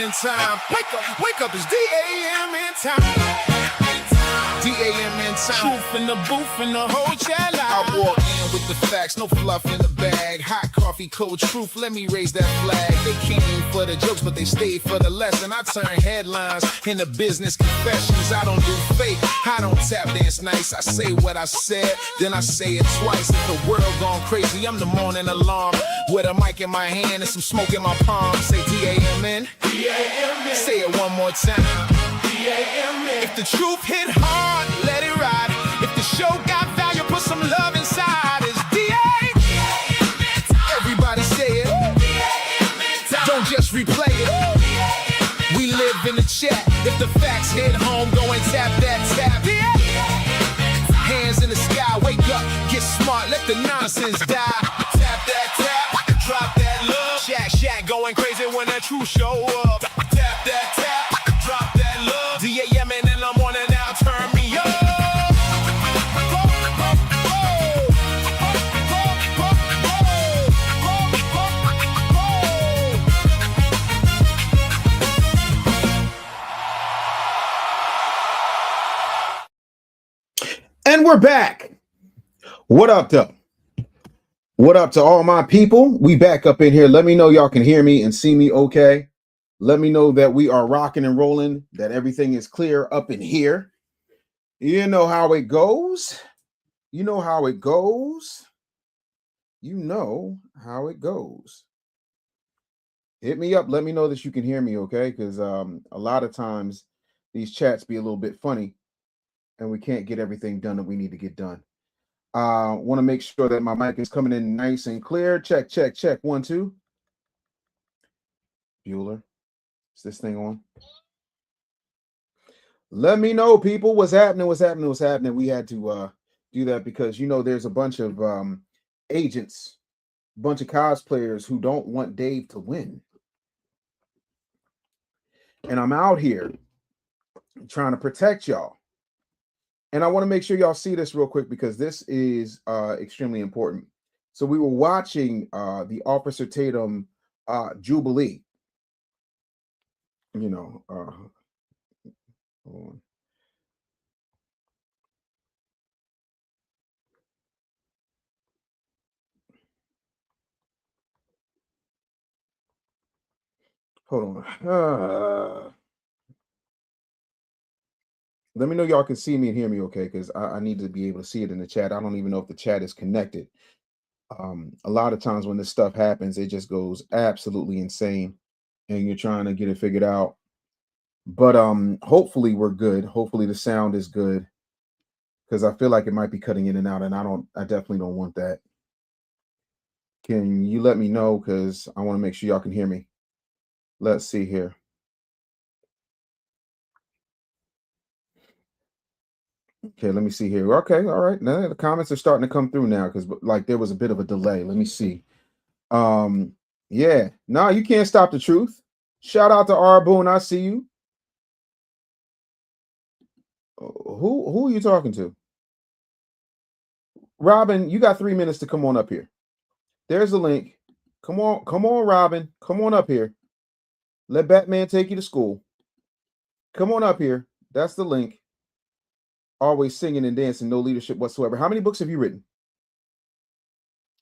D.A.M.N time. Wake up, it's D.A.M.N time. D.A.M.N time. Truth in the booth and the whole chat line. I walk in with the facts, no fluff in the bag. Hot coffee, cold truth, let me raise that flag. They came for the jokes, but they stayed for the lesson. I turn headlines into business confessions. I don't do fake, I don't tap dance nice. I say what I said, then I say it twice. If the world gone crazy, I'm the morning alarm. With a mic in my hand and some smoke in my palm. Say D.A.M.N. D.A.M.N. Say it one more time. D.A.M.N. If the truth hit hard, let it ride. If the show got value, put some love inside. It's D.A.M.N. Everybody say it. D.A.M.N. Don't just replay it. We live in the chat. If the facts hit home, go and tap that tap. D.A.M.N. Hands in the sky, wake up, get smart, let the nonsense die. Tap that tap, drop that love. Shack going crazy when that truth show up. Tap that tap, drop that love. D.A.M.N. in the morning now, turn me up. And we're back. What up, though? What up to all my people? We back up in here. Let me know y'all can hear me and see me okay. Let me know that we are rocking and rolling, that everything is clear up in here. You know how it goes. You know how it goes. You know how it goes. Hit me up. Let me know that you can hear me okay, because a lot of times these chats be a little bit funny and we can't get everything done that we need to get done. Want to make sure that my mic is coming in nice and clear. Check, check, check. 1, 2. Bueller, is this thing on? Let me know, people. What's happening? What's happening? What's happening? We had to do that because, you know, there's a bunch of agents, a bunch of cosplayers who don't want Dave to win. And I'm out here trying to protect y'all. And I want to make sure y'all see this real quick because this is extremely important. So we were watching the Officer Tatum Jubilee. You know, hold on. Hold on. Let me know y'all can see me and hear me okay, because I need to be able to see it in the chat. I don't even know if the chat is connected. A lot of times when this stuff happens, it just goes absolutely insane and you're trying to get it figured out. But hopefully we're good. Hopefully the sound is good, because I feel like it might be cutting in and out, and I definitely don't want that. Can you let me know, because I want to make sure y'all can hear me. Let's see here. Okay, let me see here. Okay, all right. Now the comments are starting to come through now, because like there was a bit of a delay. Let me see. Yeah. No, you can't stop the truth. Shout out to R Boone. I see you. Who are you talking to? Robin, you got 3 minutes to come on up here. There's the link. Come on, Robin. Come on up here. Let Batman take you to school. Come on up here. That's the link. Always singing and dancing, no leadership whatsoever. How many books have you written?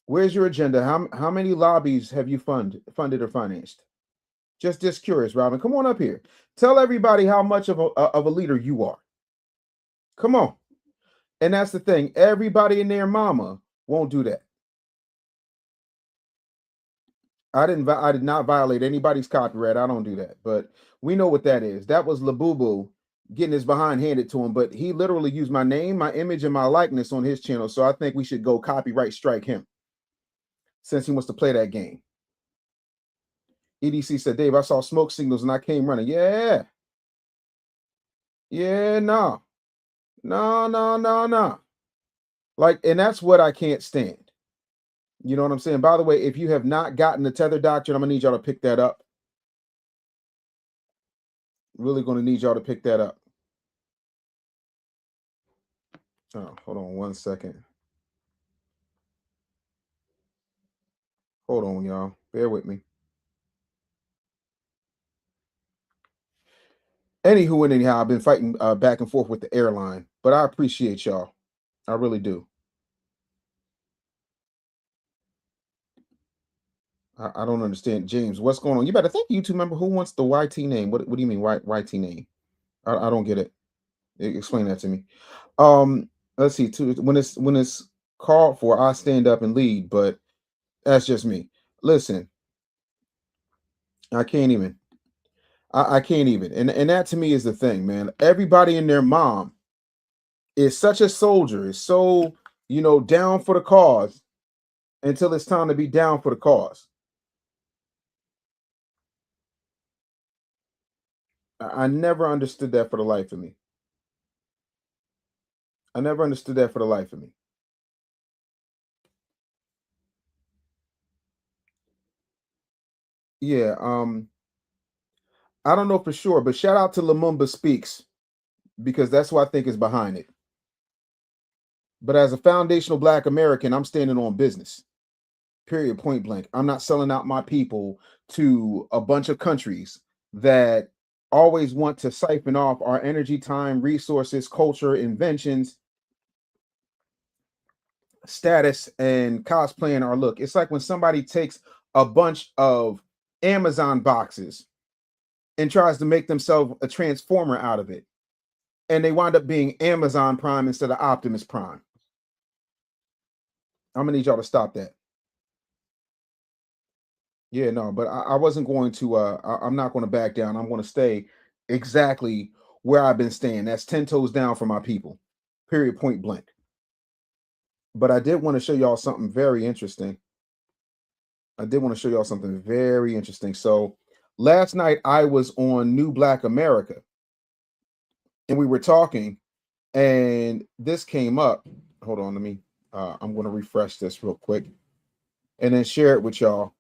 Where's your agenda? How many lobbies have you funded or financed? Just curious, Robin. Come on up here. Tell everybody how much of a leader you are. Come on. And that's the thing. Everybody and their mama won't do that. I did not violate anybody's copyright. I don't do that. But we know what that is. That was Labubu getting his behind handed to him. But he literally used my name, my image, and my likeness on his channel. So I think we should go copyright strike him, since he wants to play that game. EDC said, Dave, I saw smoke signals and I came running. Yeah. Yeah, no. No. Like, and that's what I can't stand. You know what I'm saying? By the way, if you have not gotten the Tether Doctrine, I'm going to need y'all to pick that up. Really going to need y'all to pick that up. Oh, hold on 1 second. Hold on, y'all. Bear with me. Anywho and anyhow, I've been fighting back and forth with the airline, but I appreciate y'all. I really do. I don't understand, James. What's going on? You better thank YouTube member. Who wants the YT name? What do you mean YT name? I don't get it. Explain that to me. Let's see. When it's called for, I stand up and lead, but that's just me. Listen, I can't even. I can't even. And that to me is the thing, man. Everybody and their mom is such a soldier, is so, down for the cause until it's time to be down for the cause. I never understood that for the life of me. I never understood that for the life of me. Yeah, I don't know for sure, but shout out to Lumumba Speaks, because that's who I think is behind it. But as a foundational Black American, I'm standing on business. Period, point blank. I'm not selling out my people to a bunch of countries that always want to siphon off our energy, time, resources, culture, inventions, status, and cosplaying our look. It's like when somebody takes a bunch of Amazon boxes and tries to make themselves a transformer out of it, and they wind up being Amazon Prime instead of Optimus Prime. I'm gonna need y'all to stop that. Yeah, no, but I wasn't going to. I'm not going to back down. I'm going to stay exactly where I've been staying. That's 10 toes down for my people. Period, point blank. But I did want to show y'all something very interesting. So last night I was on New Black America, and we were talking, and this came up. Hold on, let me. I'm going to refresh this real quick, and then share it with y'all.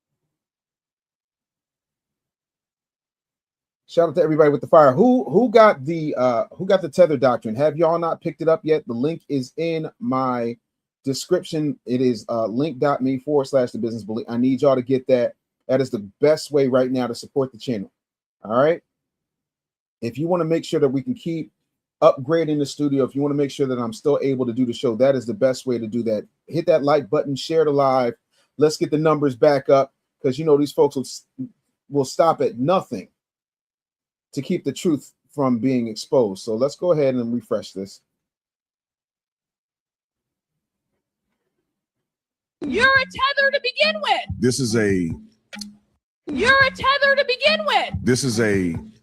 Shout out to everybody with the fire. Who got the Tether Doctrine? Have y'all not picked it up yet? The link is in my description. It is link.me/the business bully. I need y'all to get that. That is the best way right now to support the channel. All right. If you want to make sure that we can keep upgrading the studio, if you want to make sure that I'm still able to do the show, that is the best way to do that. Hit that like button, share the live. Let's get the numbers back up, because these folks will stop at nothing to keep the truth from being exposed. So let's go ahead and refresh this. You're a tether to begin with. This is an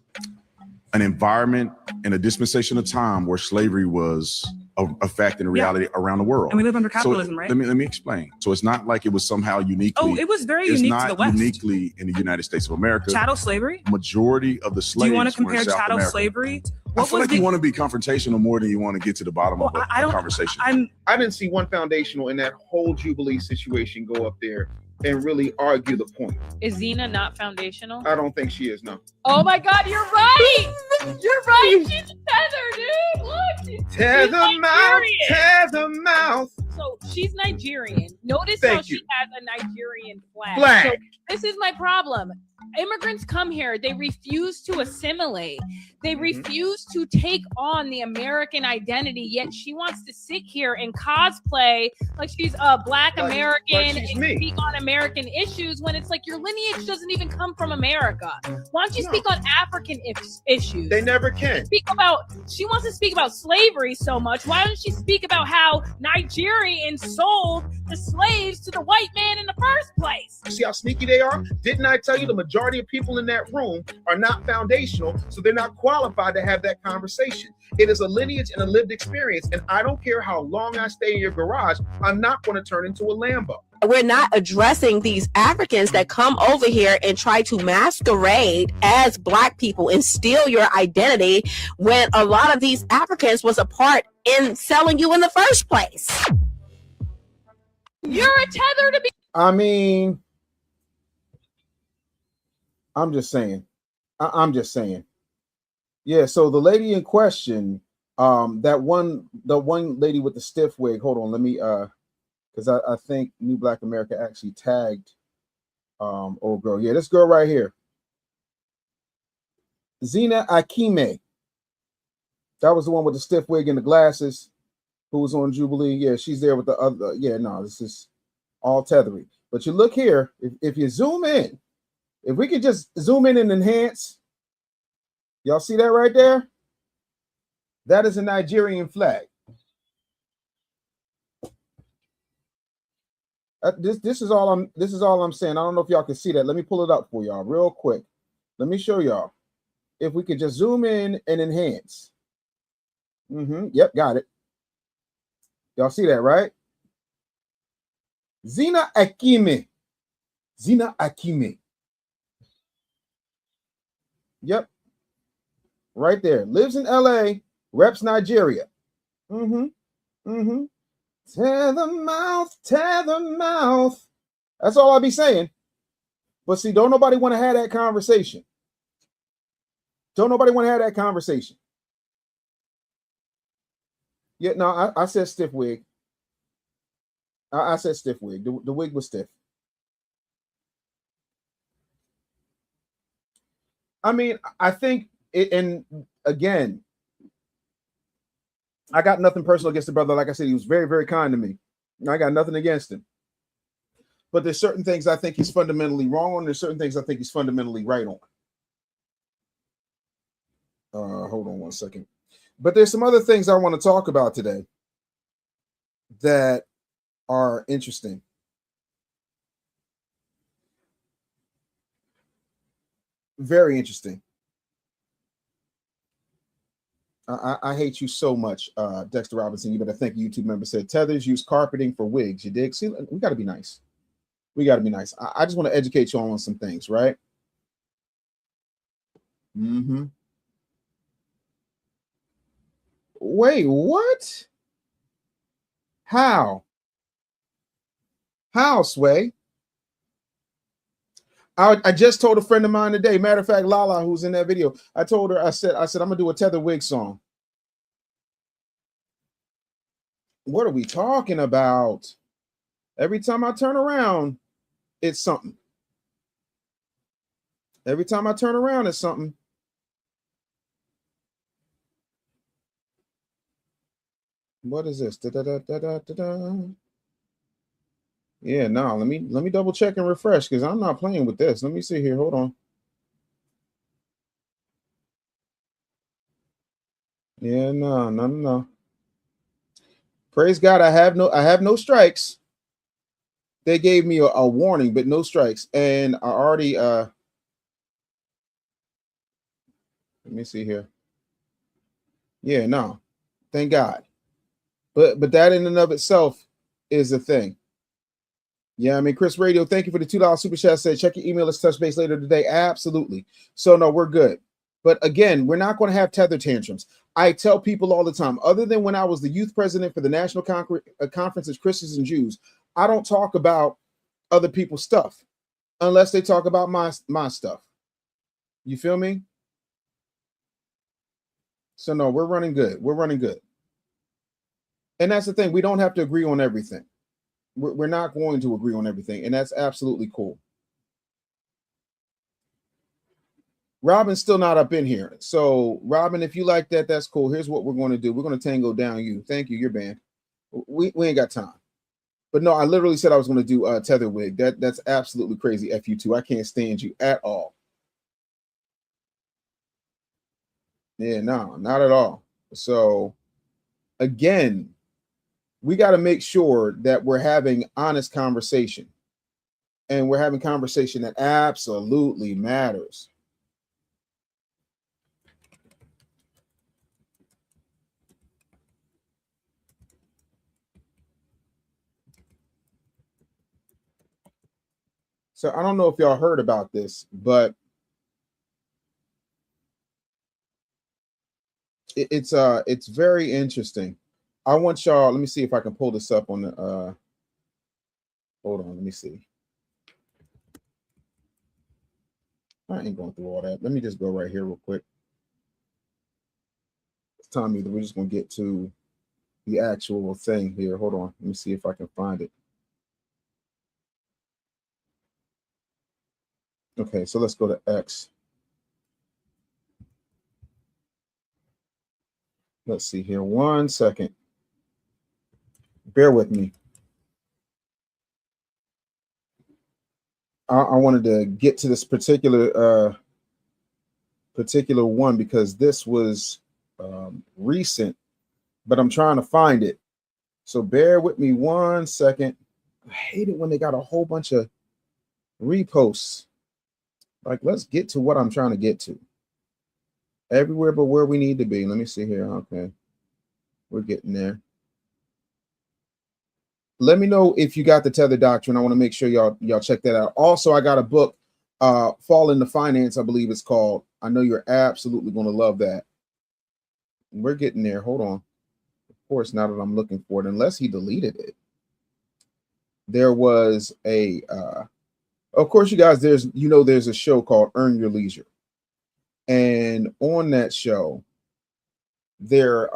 environment and a dispensation of time where slavery was a fact and a reality around the world. And we live under capitalism, so right? Let me explain. So it's not like it was somehow uniquely. Oh, it was very unique to the West. Uniquely in the United States of America. Chattel slavery? Majority of the slaves. Do you want to compare South chattel America. slavery? I feel like you want to be confrontational more than you want to get to the bottom of the conversation. I didn't see one foundational in that whole Jubilee situation go up there and really argue the point. Is Zena not foundational? I don't think she is, no. Oh my God, you're right. You're right. She's a tether, dude. Look. Tether mouth. So she's Nigerian. Notice Thank how you. she has a Nigerian flag. Flag. So this is my problem. Immigrants come here, they refuse to assimilate. They refuse to take on the American identity, yet she wants to sit here and cosplay like she's a Black American and speak on American issues, when it's like your lineage doesn't even come from America. Why don't you speak on African issues? They never can. She wants to speak about slavery so much. Why don't she speak about how Nigerians sold the slaves to the white man in the first place? See how sneaky they are? Didn't I tell you the majority of people in that room are not foundational, so they're not qualified to have that conversation. It is a lineage and a lived experience, and I don't care how long I stay in your garage, I'm not going to turn into a Lambo. We're not addressing these Africans that come over here and try to masquerade as Black people and steal your identity, when a lot of these Africans was a part in selling you in the first place. You're a tether to be. I mean, I'm just saying. I'm just saying. Yeah, so the lady in question, the one lady with the stiff wig, hold on, let me because I think New Black America actually tagged old girl. Yeah, this girl right here. Zena Akime. That was the one with the stiff wig and the glasses who was on Jubilee. Yeah, she's there with the other. Yeah, no, this is all tethery. But you look here, if you zoom in, if we could just zoom in and enhance, y'all see that right there? That is a Nigerian flag. This is all I'm saying. I don't know if y'all can see that. Let me pull it up for y'all real quick. Let me show y'all. If we could just zoom in and enhance. Yep, got it. Y'all see that, right? Zina Akime. Zina Akime. Yep. Right there. Lives in LA, reps Nigeria. Tear the mouth, tear the mouth. That's all I'll be saying. But see, don't nobody want to have that conversation. Don't nobody want to have that conversation. Yeah, no, I said stiff wig. I said stiff wig. The wig was stiff. I mean, I think it, and again, I got nothing personal against the brother. Like I said, he was very, very kind to me. I got nothing against him. But there's certain things I think he's fundamentally wrong on. There's certain things I think he's fundamentally right on. Hold on one second. But there's some other things I want to talk about today that are interesting. Very interesting. I hate you so much, Dexter Robinson. You better thank a YouTube member said Tethers use carpeting for wigs. You dig? See, we got to be nice. We got to be nice. I just want to educate you on some things, right? Wait, what? How? How, Sway? I just told a friend of mine today. Matter of fact, Lala, who's in that video, I told her, I said, I'm gonna do a Tether wig song. What are we talking about? Every time I turn around, it's something. Every time I turn around, it's something. What is this? Yeah, no, let me double check and refresh because I'm not playing with this. Let me see here. Hold on. Yeah, no. Praise God, I have no strikes. They gave me a warning, but no strikes. And I already let me see here. Yeah, no. Thank God. But that in and of itself is a thing. Yeah, I mean, Chris Radio, thank you for the $2 super chat. Said check your email. Let's touch base later today. Absolutely. So no, we're good. But again, we're not going to have tether tantrums. I tell people all the time, other than when I was the youth president for the National Conference of Christians and Jews, I don't talk about other people's stuff unless they talk about my stuff. You feel me? So no, we're running good. We're running good. And that's the thing. We don't have to agree on everything. We're not going to agree on everything. And that's absolutely cool. Robin's still not up in here. So, Robin, if you like that, that's cool. Here's what we're going to do. We're going to tango down you. Thank you. You're banned. We ain't got time. But no, I literally said I was going to do Tether wig. That's absolutely crazy. F you2. I can't stand you at all. Yeah, no, not at all. So, again, we got to make sure that we're having honest conversation. And we're having conversation that absolutely matters. So I don't know if y'all heard about this, but it's very interesting. I want y'all, let me see if I can pull this up on the hold on, let me see. I ain't going through all that. Let me just go right here real quick. It's time either we're just gonna get to the actual thing here. Hold on, let me see if I can find it. Okay, so let's go to X. Let's see here. 1 second. Bear with me. I wanted to get to this particular one because this was recent, but I'm trying to find it. So bear with me 1 second. I hate it when they got a whole bunch of reposts. Like, let's get to what I'm trying to get to. Everywhere but where we need to be. Let me see here. Okay. We're getting there. Let me know if you got the Tether Doctrine. I want to make sure y'all check that out. Also, I got a book, Fall into Finance, I believe it's called. I know you're absolutely going to love that. We're getting there. Hold on. Of course, now that I'm looking for it, unless he deleted it. There was a, of course, you guys, there's a show called Earn Your Leisure. And on that show, there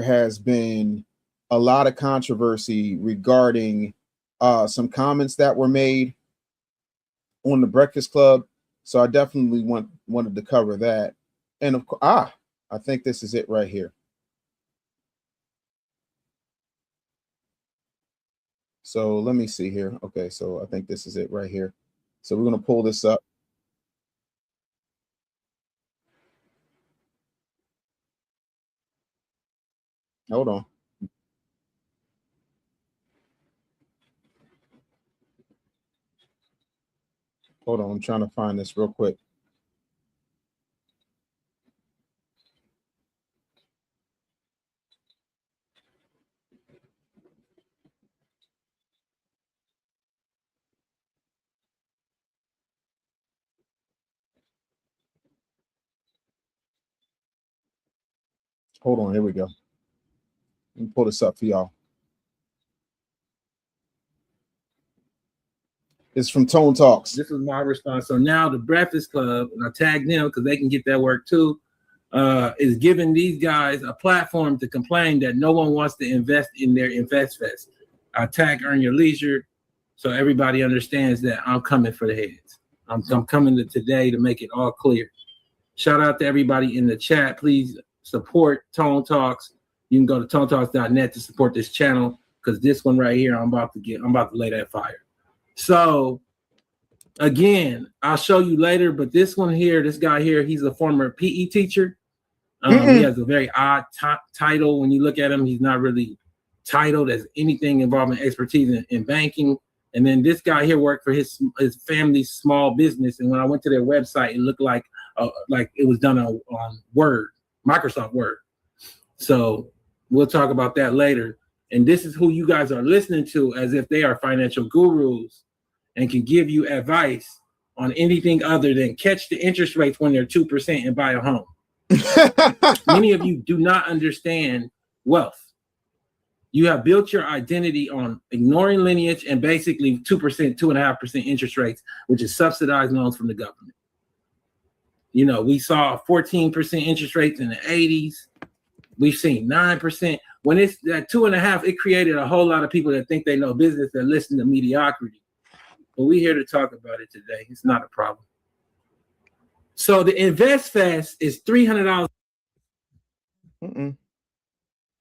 has been a lot of controversy regarding some comments that were made on the Breakfast Club. So I definitely wanted to cover that. And of course, I think this is it right here. So let me see here. Okay, so I think this is it right here. So we're going to pull this up. Hold on. Hold on, I'm trying to find this real quick. Hold on, here we go. Let me pull this up for y'all. It's from Tone Talks. This is my response. So now the Breakfast Club, and I tagged them because they can get that work too, is giving these guys a platform to complain that no one wants to invest in their Invest Fest. I tag Earn Your Leisure so everybody understands that I'm coming for the heads. I'm coming to today to make it all clear. Shout out to everybody in the chat. Please support Tone Talks. You can go to tonetalks.net to support this channel because this one right here, I'm about to lay that fire. So again, I'll show you later, but this one here, this guy here, he's a former PE teacher. He has a very odd title. When you look at him, he's not really titled as anything involving expertise in banking. And then this guy here worked for his family's small business. And when I went to their website, it looked like it was done on Word, Microsoft Word. So we'll talk about that later. And this is who you guys are listening to as if they are financial gurus and can give you advice on anything other than catch the interest rates when they're 2% and buy a home. Many of you do not understand wealth. You have built your identity on ignoring lineage and basically 2%, 2.5% interest rates, which is subsidized loans from the government. You know, we saw 14% interest rates in the 80s. We've seen 9%. When it's at 2.5%, it created a whole lot of people that think they know business that listen to mediocrity. But we're here to talk about it today. It's not a problem. So the Invest Fest is $300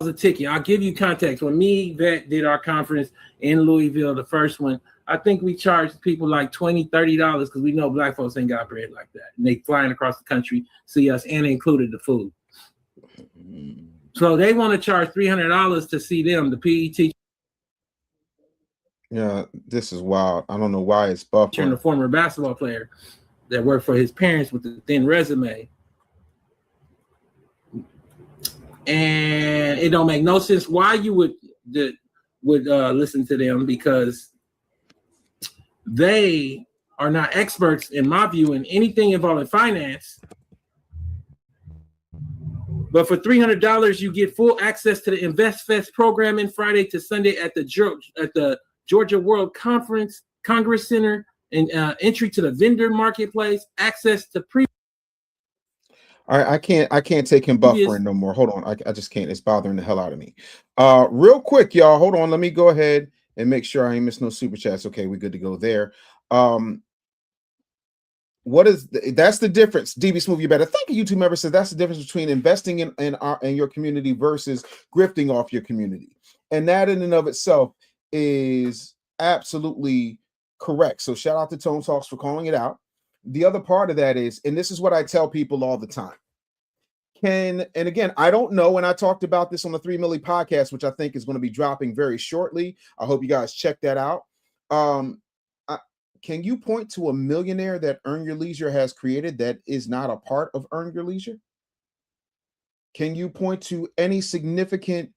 a ticket. I'll give you context. When me, Vet did our conference in Louisville, the first one, I think we charged people like $20, $30 because we know black folks ain't got bread like that. And they flying across the country, see us, and included the food. So they want to charge $300 to see them, the PE teacher. Yeah, this is wild. I don't know why it's buffering. And a former basketball player that worked for his parents with a thin resume. And it don't make no sense why you would listen to them, because they are not experts, in my view, in anything involving finance. But for $300, you get full access to the Invest Fest programming Friday to Sunday at the Georgia World Congress Center, and entry to the vendor marketplace, access to All right, I can't take him buffering no more. Hold on, I just can't. It's bothering the hell out of me. Real quick, y'all. Hold on. Let me go ahead and make sure I ain't missed no super chats. Okay, we're good to go there. That's the difference. DB Smooth, you better. Thank you, YouTube member says that's the difference between investing in your community versus grifting off your community. And that in and of itself is absolutely correct. So shout out to Tone Talks for calling it out. The other part of that is, and this is what I tell people all the time. And again, I don't know, and I talked about this on the 3 Milli podcast, which I think is going to be dropping very shortly. I hope you guys check that out. Can you point to a millionaire that Earn Your Leisure has created that is not a part of Earn Your Leisure? Can you point to any significant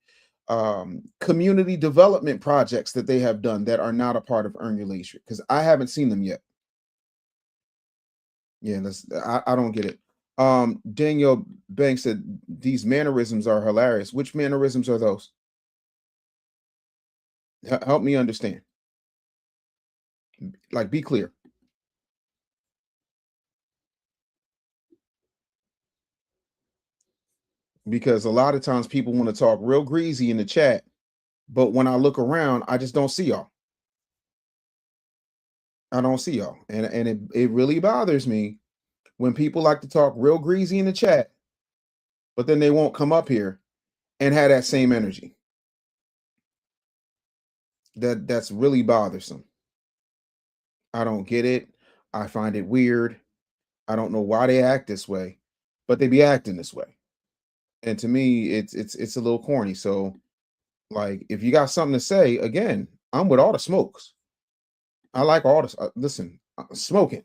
community development projects that they have done that are not a part of Earn Your Leisure? Because I haven't seen them yet. Yeah, I don't get it. Daniel Banks said these mannerisms are hilarious. Which mannerisms are those? Help me understand. Like, be clear. Because a lot of times people want to talk real greasy in the chat, but when I look around, I just don't see y'all. I don't see y'all. And it really bothers me when people like to talk real greasy in the chat, but then they won't come up here and have that same energy. That's really bothersome. I don't get it. I find it weird. I don't know why they act this way, but they be acting this way. And to me, it's a little corny. So, like, if you got something to say, again, I'm with all the smokes. I like all this. Listen, smoking.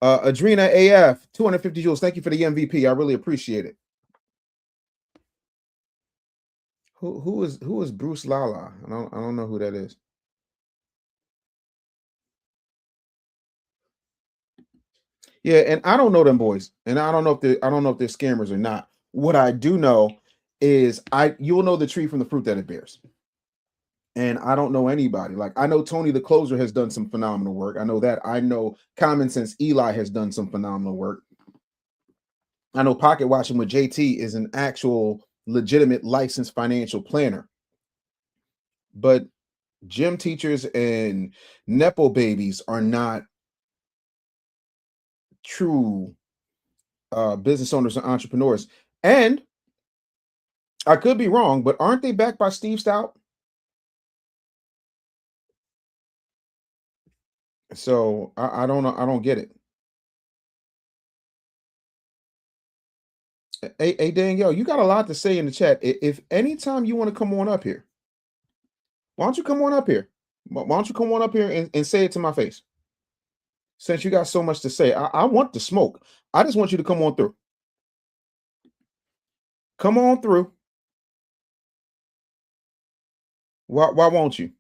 Adrena AF, 250 joules. Thank you for the MVP. I really appreciate it. Who is Bruce Lala? I don't know who that is. Yeah, and I don't know them boys, and I don't know if they're scammers or not. What I do know is you'll know the tree from the fruit that it bears. And I don't know anybody. Like, I know Tony the Closer has done some phenomenal work. I know that. I know Common Sense Eli has done some phenomenal work. I know Pocket Watching with JT is an actual legitimate licensed financial planner. But gym teachers and Nepo babies are not true business owners and entrepreneurs. And I could be wrong, but aren't they backed by Steve Stout? So I don't know. I don't get it. Hey, Danielle, you got a lot to say in the chat. If anytime you want to come on up here, why don't you come on up here? Why don't you come on up here and say it to my face? Since you got so much to say, I want the smoke. I just want you to come on through. Come on through. Why won't you?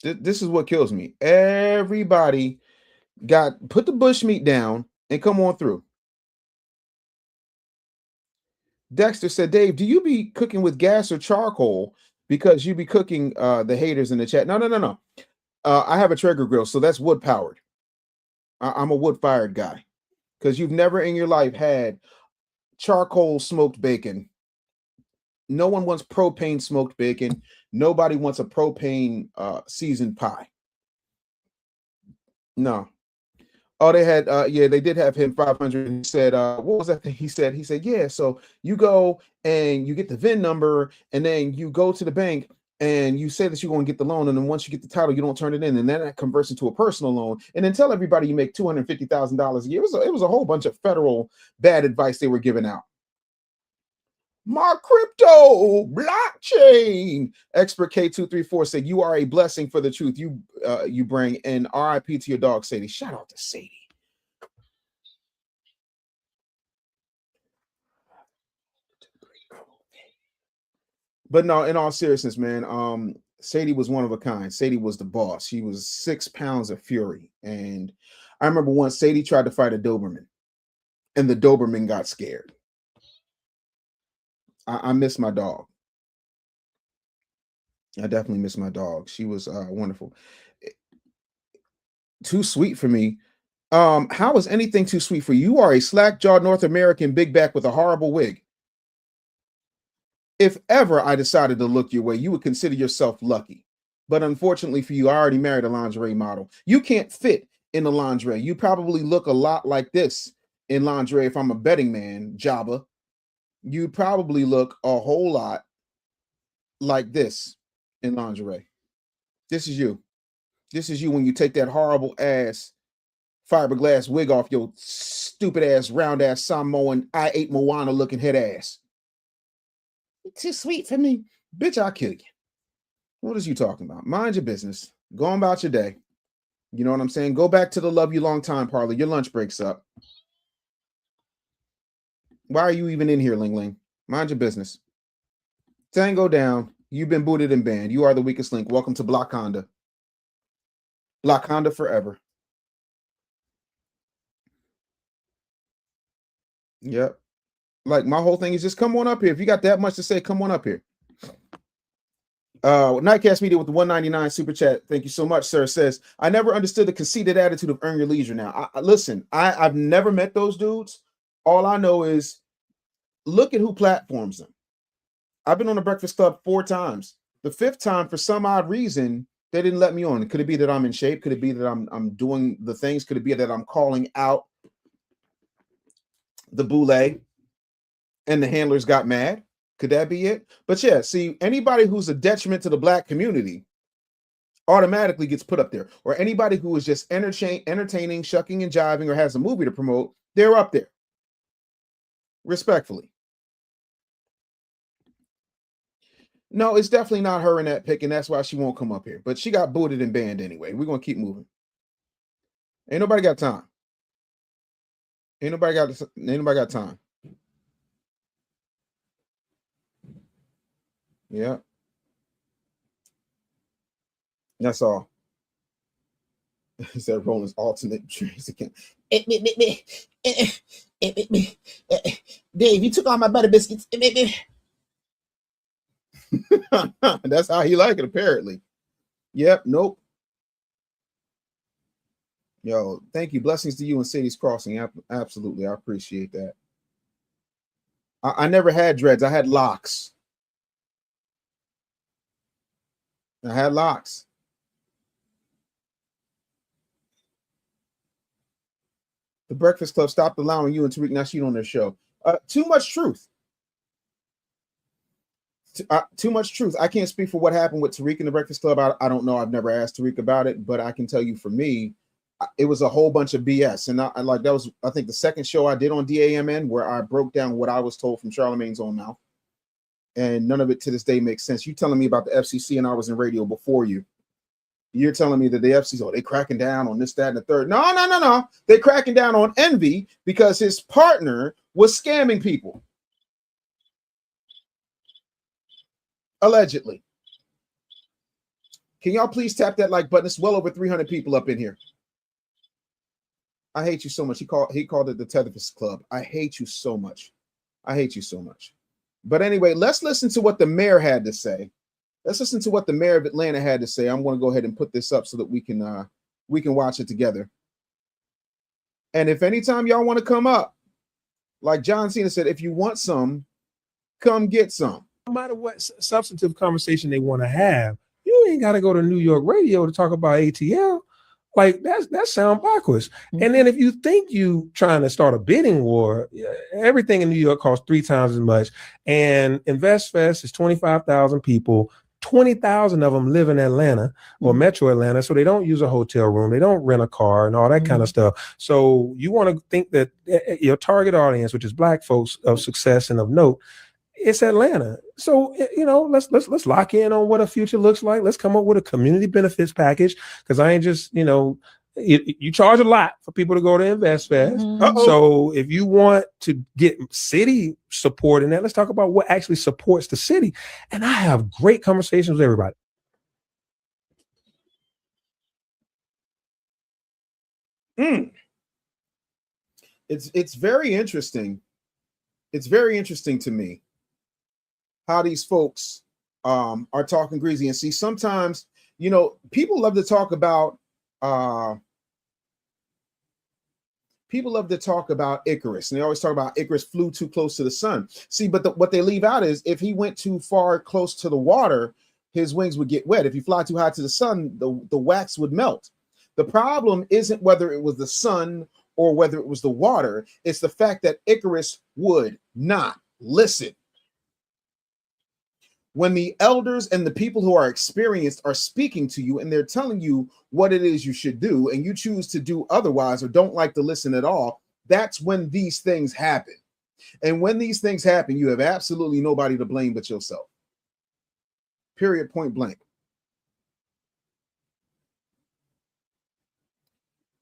This is what kills me. Everybody put the bushmeat down and come on through. Dexter said, Dave, do you be cooking with gas or charcoal? Because you be cooking the haters in the chat. No. I have a Traeger grill, so that's wood powered. I'm a wood fired guy. Because you've never in your life had charcoal smoked bacon. No one wants propane smoked bacon. Nobody wants a propane seasoned pie. No. Oh, they had, they did have him 500. He said, what was that thing he said? He said, yeah, so you go and you get the VIN number, and then you go to the bank and you say that you're going to get the loan. And then once you get the title, you don't turn it in. And then that converts into a personal loan. And then tell everybody you make $250,000 a year. It was a whole bunch of federal bad advice they were giving out. My crypto blockchain expert K234 said, you are a blessing for the truth you bring, and RIP to your dog Sadie. Shout out to Sadie. But no, in all seriousness, man, Sadie was one of a kind. Sadie was the boss. She was 6 pounds of fury. And I remember once Sadie tried to fight a Doberman, and the Doberman got scared. I miss my dog. I definitely miss my dog. She was wonderful. Too sweet for me. How is anything too sweet for you? You are a slack-jawed North American big back with a horrible wig. If ever I decided to look your way, you would consider yourself lucky. But unfortunately for you, I already married a lingerie model. You can't fit in the lingerie. You probably look a lot like this in lingerie. If I'm a betting man, Jabba, you probably look a whole lot like this in lingerie. This is you. This is you when you take that horrible ass fiberglass wig off your stupid ass, round ass Samoan, I ate Moana looking head ass. It's too sweet for me. Bitch, I'll kill you. What is you talking about? Mind your business. Go on about your day. You know what I'm saying? Go back to the love you long time parlor. Your lunch breaks up. Why are you even in here, Ling Ling? Mind your business. Tango down. You've been booted and banned. You are the weakest link. Welcome to Blockconda. Blockconda forever. Yep. Like my whole thing is just come on up here. If you got that much to say, come on up here. Nightcast Media with the 199 super chat. Thank you so much, sir. Says, I never understood the conceited attitude of earn your leisure now. Listen, I've never met those dudes. All I know is look at who platforms them. I've been on the Breakfast Club 4 times. The 5th time, for some odd reason, they didn't let me on. Could it be that I'm in shape? Could it be that I'm doing the things? Could it be that I'm calling out the boule and the handlers got mad? Could that be it? But yeah, see, anybody who's a detriment to the black community automatically gets put up there. Or anybody who is just entertaining, shucking and jiving, or has a movie to promote, they're up there. Respectfully. No, it's definitely not her in that pick, and that's why she won't come up here. But she got booted and banned anyway. We're going to keep moving. Ain't nobody got time. Ain't nobody got time. Yeah. That's all. He said Roland's alternate dreams again. Dave, you took all my butter biscuits. That's how he like it, apparently. Yep, nope. Yo, thank you. Blessings to you and Sadie's Crossing. Absolutely. I appreciate that. I never had dreads. I had locks. I had locks. The Breakfast Club stopped allowing you and Tariq Nasheed on their show. Too much truth. Too much truth. I can't speak for what happened with Tariq in the Breakfast Club. I don't know. I've never asked Tariq about it, but I can tell you for me, it was a whole bunch of BS. And I like that was, I think, the second show I did on D.A.M.N. where I broke down what I was told from Charlemagne's own mouth. And none of it to this day makes sense. You telling me about the FCC and I was in radio before you. You're telling me that the FCC, they cracking down on this, that, and the third. No. They're cracking down on Envy because his partner was scamming people. Allegedly. Can y'all please tap that like button? It's well over 300 people up in here. I hate you so much. He called it the Tether Club. I hate you so much. I hate you so much. But anyway, let's listen to what the mayor had to say. Let's listen to what the mayor of Atlanta had to say. I'm going to go ahead and put this up so that we can watch it together. And if anytime y'all want to come up, like John Cena said, if you want some, come get some. No matter what substantive conversation they want to have, you ain't got to go to New York radio to talk about ATL. Like that sound backwards. Mm-hmm. And then if you think you trying to start a bidding war, everything in New York costs 3 times as much. And InvestFest is 25,000 people. 20,000 of them live in Atlanta or Metro Atlanta, so they don't use a hotel room, they don't rent a car and all that kind of stuff. So you want to think that your target audience, which is black folks of success and of note, it's Atlanta. So let's lock in on what a future looks like. Let's come up with a community benefits package, because I ain't just you charge a lot for people to go to InvestFest. Mm-hmm. So if you want to get city support in that, let's talk about what actually supports the city. And I have great conversations with everybody. It's very interesting. It's very interesting to me how these folks are talking greasy. And see, sometimes, people love to talk about Icarus, and they always talk about Icarus flew too close to the sun. See, but what they leave out is if he went too far close to the water, his wings would get wet. If you fly too high to the sun, the wax would melt. The problem isn't whether it was the sun or whether it was the water. It's the fact that Icarus would not listen. When the elders and the people who are experienced are speaking to you and they're telling you what it is you should do, and you choose to do otherwise or don't like to listen at all, that's when these things happen. And when these things happen, you have absolutely nobody to blame but yourself. Period, point blank.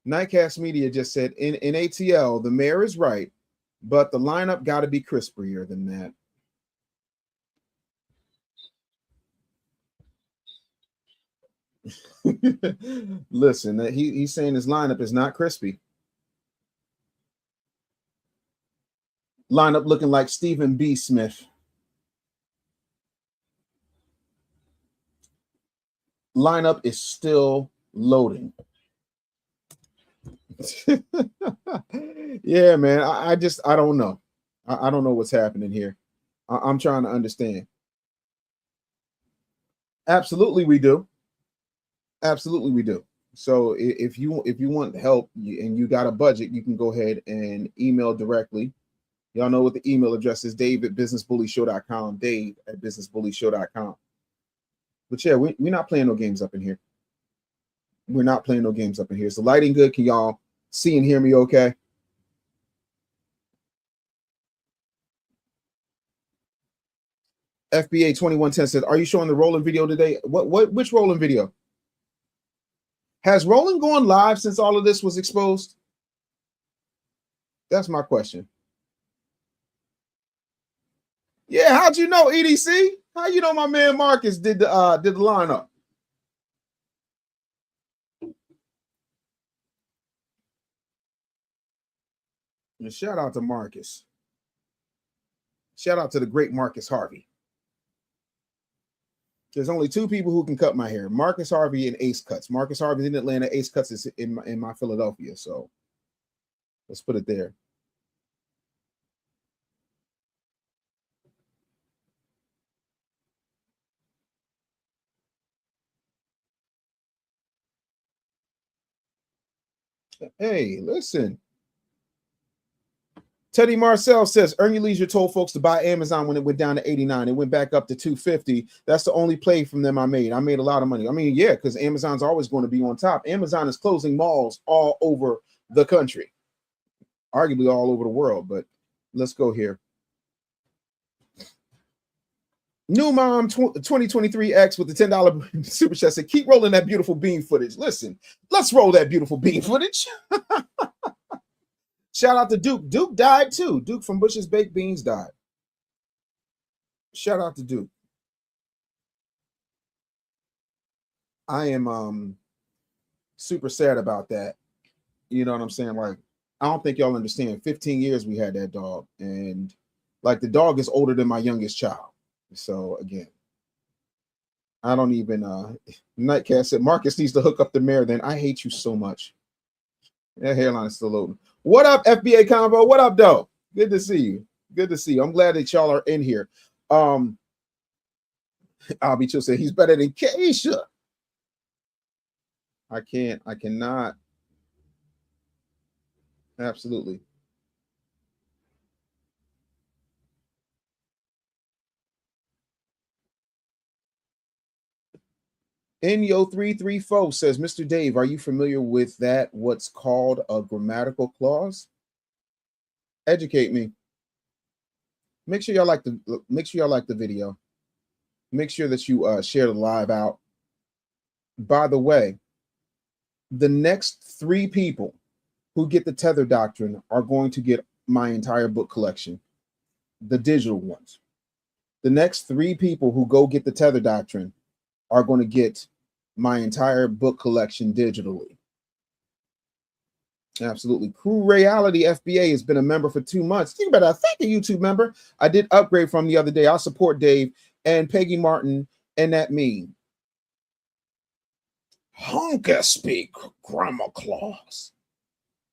Nightcast Media just said, in ATL, the mayor is right, but the lineup got to be crispier than that. Listen, he's saying his lineup is not crispy. Lineup looking like Stephen B. Smith. Lineup is still loading. Yeah, man. I don't know. I don't know what's happening here. I'm trying to understand. Absolutely, we do. Absolutely, we do. So if you want help and you got a budget, you can go ahead and email directly. Y'all know what the email address is: dave@businessbullyshow.com, dave@businessbullyshow.com. But yeah, we're not playing no games up in here. We're not playing no games up in here. Is the lighting good? Can y'all see and hear me okay? FBA 2110 says, are you showing the rolling video today? Which rolling video? Has rolling gone live since all of this was exposed? That's my question. Yeah, how'd you know, EDC? How you know my man Marcus did the lineup? And shout out to Marcus. Shout out to the great Marcus Harvey. There's only two people who can cut my hair: Marcus Harvey and Ace Cuts. Marcus Harvey's in Atlanta. Ace Cuts is in my Philadelphia. So let's put it there. Hey, listen. Teddy Marcel says, Earn Your Leisure told folks to buy Amazon when it went down to 89. It went back up to 250. That's the only play from them I made. I made a lot of money. I mean, yeah, because Amazon's always going to be on top. Amazon is closing malls all over the country, arguably all over the world. But let's go here. New Mom 2023X with the $10 super chat said, keep rolling that beautiful bean footage. Listen, let's roll that beautiful bean footage. Shout out to Duke. Duke died too. Duke from Bush's Baked Beans died. Shout out to Duke. I am super sad about that. You know what I'm saying? Like, I don't think y'all understand. 15 years we had that dog, and like the dog is older than my youngest child. So again, I don't even Nightcast said Marcus needs to hook up the mayor. Then I hate you so much. That hairline is still loading. What up, FBA Convo? What up, though? Good to see you. Good to see you. I'm glad that y'all are in here. I'll be chill. Say he's better than Keisha. I cannot. Absolutely. Inyo334 says, Mr. Dave, are you familiar with that? What's called a grammatical clause? Educate me. Make sure y'all like the video. Make sure that you share the live out. By the way, the next 3 people who get the Tether Doctrine are going to get my entire book collection, the digital ones. The next 3 people who go get the Tether Doctrine are going to get my entire book collection digitally. Absolutely. Crew Reality FBA has been a member for 2 months. Think about that. Thank you, YouTube member. I did upgrade from the other day. I'll support Dave and Peggy Martin and that meme. Honka speak grammar clause.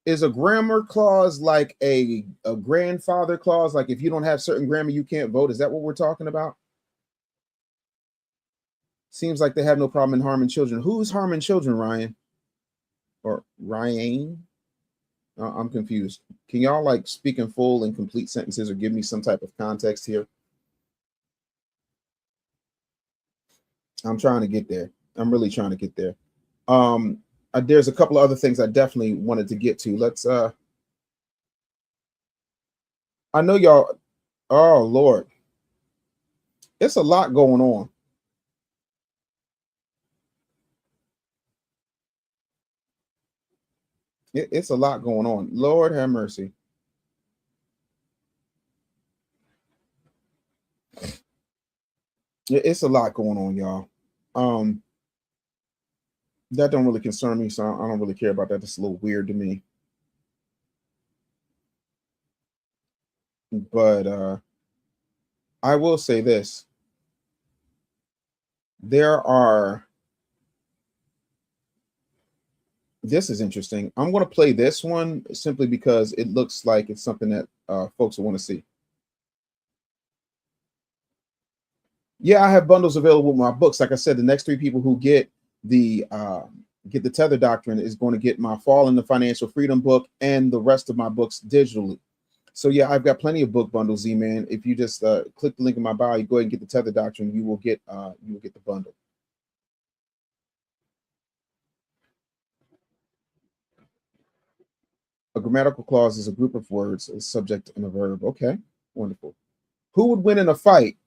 Is a grammar clause like a grandfather clause? Like if you don't have certain grammar, you can't vote? Is that what we're talking about? Seems like they have no problem in harming children. Who's harming children, Ryan? or Ryan? I'm confused. Can y'all like speak in full and complete sentences or give me some type of context here? I'm trying to get there. I'm really trying to get there. There's a couple of other things I definitely wanted to get to. Let's I know y'all, oh Lord, it's a lot going on. It's a lot going on. Lord have mercy. It's a lot going on, y'all. That don't really concern me, so I don't really care about that. It's a little weird to me. But I will say this. This is interesting. I'm going to play this one simply because it looks like it's something that folks will want to see. Yeah, I have bundles available with my books. Like I said, the next 3 people who get the Tether Doctrine is going to get my Fall into Financial Freedom book and the rest of my books digitally. So yeah, I've got plenty of book bundles, Z-Man. If you just click the link in my bio, you go ahead and get the Tether Doctrine, you will get the bundle. A grammatical clause is a group of words, a subject and a verb. Okay, wonderful. Who would win in a fight?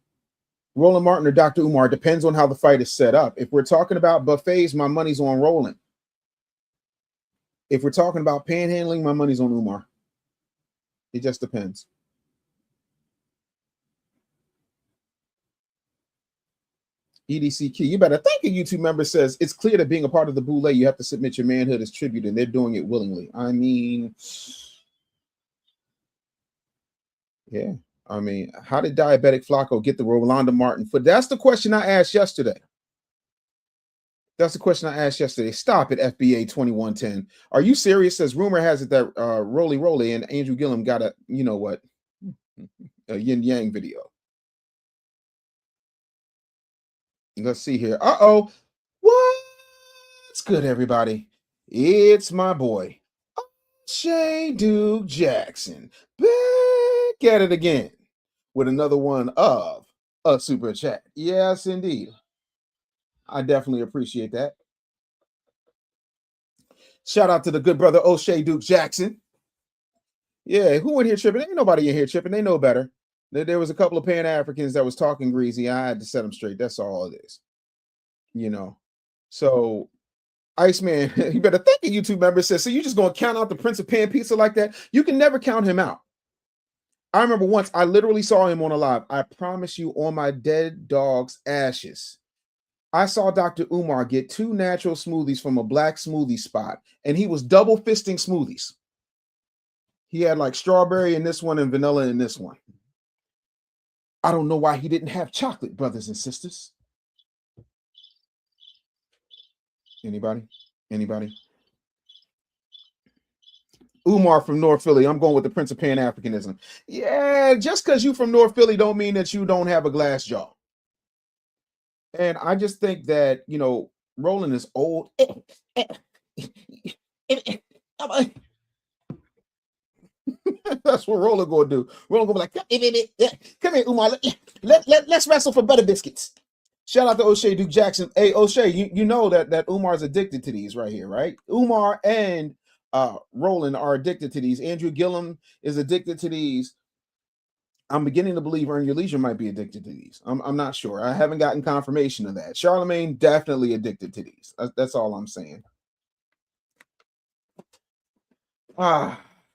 Roland Martin or Dr. Umar? Depends on how the fight is set up. If we're talking about buffets, my money's on Roland. If we're talking about panhandling, my money's on Umar. It just depends. EDC Key, you better thank a YouTube member says it's clear that being a part of the Boule, you have to submit your manhood as tribute, and they're doing it willingly. I mean, yeah. I mean, how did Diabetic Flacco get the Rolanda Martin foot? That's the question I asked yesterday. Stop it, FBA 2110. Are you serious? Says rumor has it that Roly and Andrew Gillum got a, you know what, a yin yang video. Let's see here. Uh-oh. What's good, everybody? It's my boy, Shay Duke Jackson, back at it again with another one of a super chat. Yes, indeed. I definitely appreciate that. Shout out to the good brother O'Shea Duke Jackson. Yeah, who in here tripping? Ain't nobody in here tripping. They know better. There was a couple of Pan-Africans that was talking greasy. I had to set them straight. That's all it is. You know. So, Iceman, you better thank a YouTube member says, so you just going to count out the Prince of Pan Pizza like that? You can never count him out. I remember once I literally saw him on a live. I promise you, on my dead dog's ashes, I saw Dr. Umar get 2 natural smoothies from a black smoothie spot, and he was double fisting smoothies. He had like strawberry in this one and vanilla in this one. I don't know why he didn't have chocolate, brothers and sisters. Anybody? Umar from North Philly. I'm going with the Prince of Pan-Africanism. Yeah, just because you from North Philly don't mean that you don't have a glass jaw. And I just think that, you know, Roland is old. That's what Roland gonna do. Roland gonna be like, come here, Umar. Let's wrestle for butter biscuits. Shout out to O'Shea Duke Jackson. Hey, O'Shea, you know that Umar's addicted to these right here, right? Umar and Roland are addicted to these. Andrew Gillum is addicted to these. I'm beginning to believe Earn Your Leisure might be addicted to these. I'm not sure. I haven't gotten confirmation of that. Charlemagne definitely addicted to these. That's all I'm saying.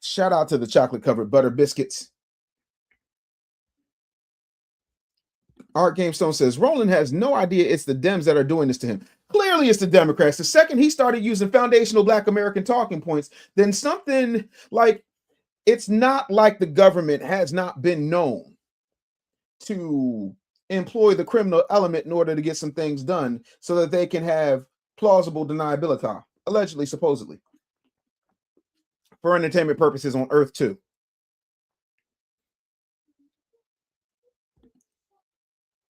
Shout out to the chocolate covered butter biscuits. Art GameStone says Roland has no idea it's the Dems that are doing this to him. Clearly, it's the Democrats. The second he started using foundational Black American talking points, then something like, it's not like the government has not been known to employ the criminal element in order to get some things done so that they can have plausible deniability, allegedly, supposedly, for entertainment purposes on Earth too.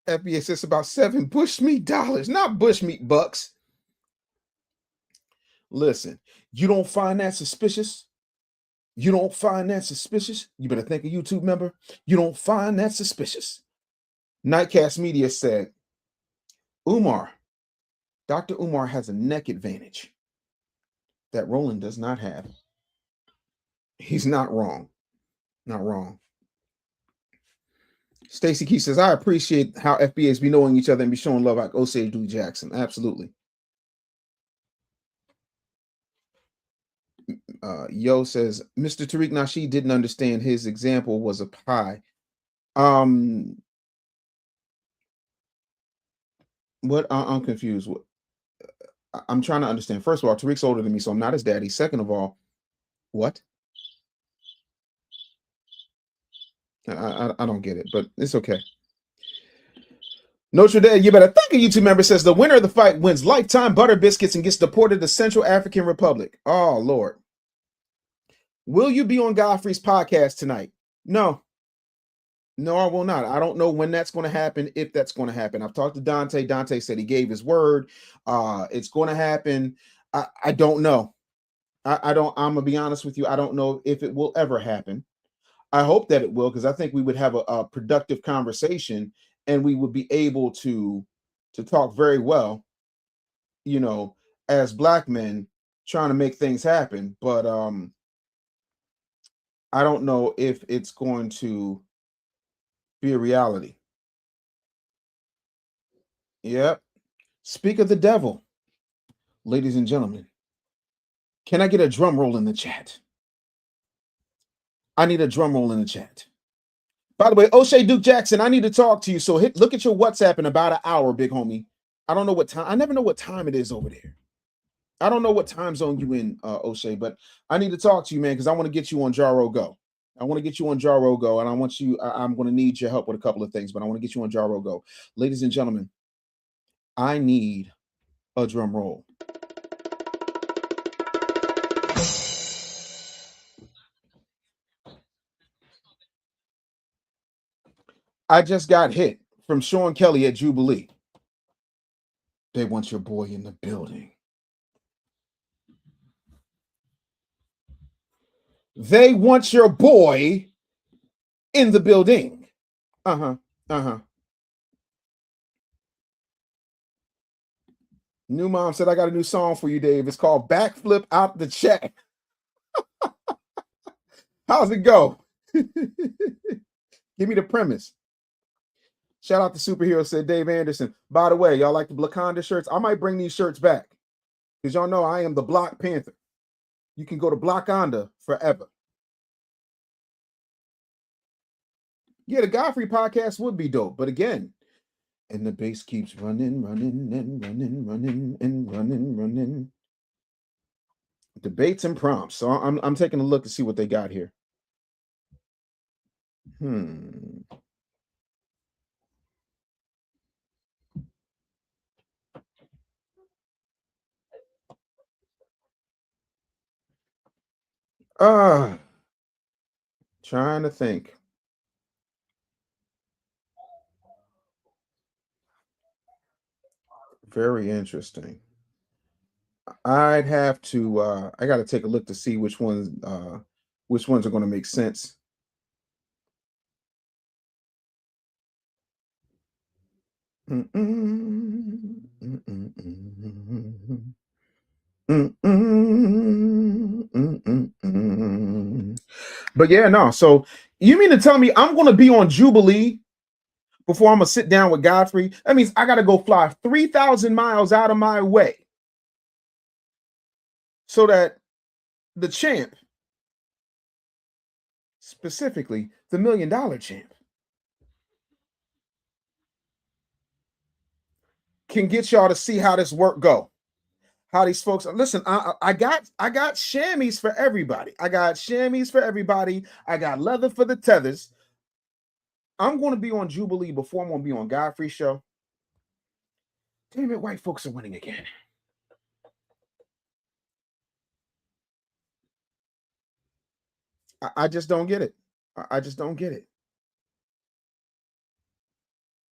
FBA says about $7 bushmeat dollars, not bushmeat bucks. Listen, you don't find that suspicious? You don't find that suspicious? You better thank a YouTube member. You don't find that suspicious. Nightcast Media said, Umar, Dr. Umar has a neck advantage that Roland does not have. He's not wrong. Not wrong. Stacy Key says, I appreciate how FBAs be knowing each other and be showing love like Osei Dewey Jackson. Absolutely. Yo says, Mr. Tariq Nasheed didn't understand his example was a pie. What I'm confused. I'm trying to understand. First of all, Tariq's older than me, so I'm not his daddy. Second of all, what? I don't get it, but it's okay. Notre Dame, you better thank a YouTube member says the winner of the fight wins lifetime butter biscuits and gets deported to Central African Republic. Oh, Lord. Will you be on Godfrey's podcast tonight? No. No, I will not. I don't know when that's going to happen, if that's going to happen. I've talked to Dante. Dante said he gave his word. It's going to happen. I don't know. I'm going to be honest with you. I don't know if it will ever happen. I hope that it will, because I think we would have a productive conversation and we would be able to talk very well, you know, as Black men trying to make things happen. But I don't know if it's going to be a reality. Yep. Speak of the devil, ladies and gentlemen. Can I get a drum roll in the chat? I need a drum roll in the chat. By the way, O'Shea Duke Jackson, I need to talk to you. So look at your WhatsApp in about an hour, big homie. I don't know what time. I never know what time it is over there. I don't know what time zone you in, O'Shea, but I need to talk to you, man, because I want to get you on Jaro Go. I want to get you on Jaro Go, and I want you. I'm going to need your help with a couple of things, but I want to get you on Jaro Go, ladies and gentlemen. I need a drum roll. I just got hit from Sean Kelly at Jubilee. They want your boy in the building. They want your boy in the building. New mom said, I got a new song for you, Dave. It's called Backflip Out the Check. How's it go? Give me the premise. Shout out to Superhero, said Dave Anderson. By the way, y'all like the Blaconda shirts? I might bring these shirts back because y'all know I am the Black Panther. You can go to Blaconda forever. Yeah, the Godfrey podcast would be dope. But again, and the bass keeps running. Debates and prompts. So I'm taking a look to see what they got here. Trying to think. Very interesting. I'd have to I got to take a look to see which ones are going to make sense. But yeah, no. So you mean to tell me I'm going to be on Jubilee before I'm going to sit down with Godfrey? That means I got to go fly 3,000 miles out of my way so that the champ, specifically the $1 million champ, can get y'all to see how this work go. How these folks listen. I got chamois for everybody. I got chamois for everybody. I got leather for the tethers. I'm going to be on Jubilee before I'm going to be on Godfrey's show. Damn it, white folks are winning again. I just don't get it. I just don't get it.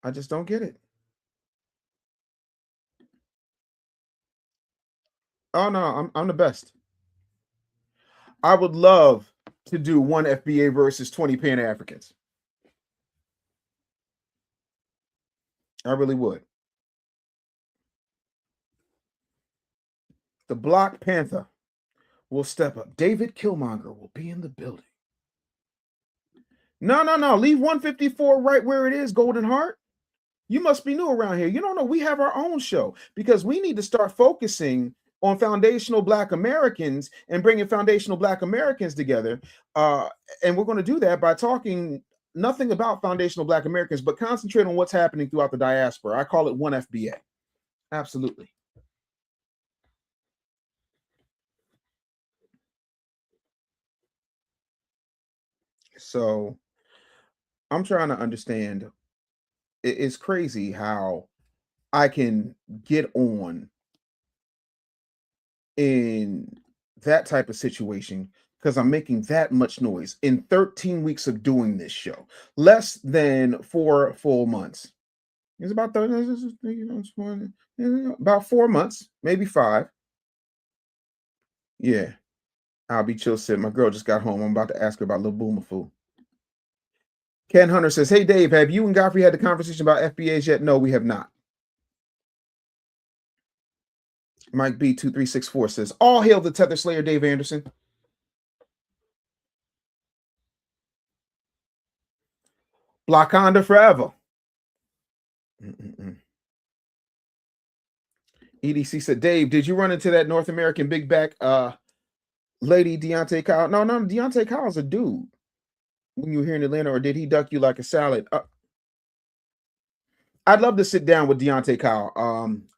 I just don't get it. Oh no, I'm the best. I would love to do one FBA versus 20 Pan Africans. I really would. The Black Panther will step up. David Killmonger will be in the building. No. Leave 154 right where it is, Golden Heart. You must be new around here. You don't know we have our own show because we need to start focusing on foundational Black Americans and bringing foundational Black Americans together. And we're going to do that by talking nothing about foundational Black Americans, but concentrate on what's happening throughout the diaspora. I call it one FBA. Absolutely. So I'm trying to understand. It's crazy how I can get on in that type of situation because I'm making that much noise in 13 weeks of doing this show, less than 4 full months. It's about 30, about 4 months, maybe 5. Yeah, I'll be chill sit. My girl just got home. I'm about to ask her about Lil Boomer Fool. Ken Hunter says, "Hey Dave, have you and Godfrey had the conversation about FBAs yet?" No, we have not. Mike B2364 says, "All hail the Tether Slayer, Dave Anderson." Blockonda forever. EDC said, "Dave, did you run into that North American big back lady Deontay Kyle?" No, Deontay Kyle's a dude. When you were here in Atlanta, or did he duck you like a salad? I'd love to sit down with Deontay Kyle.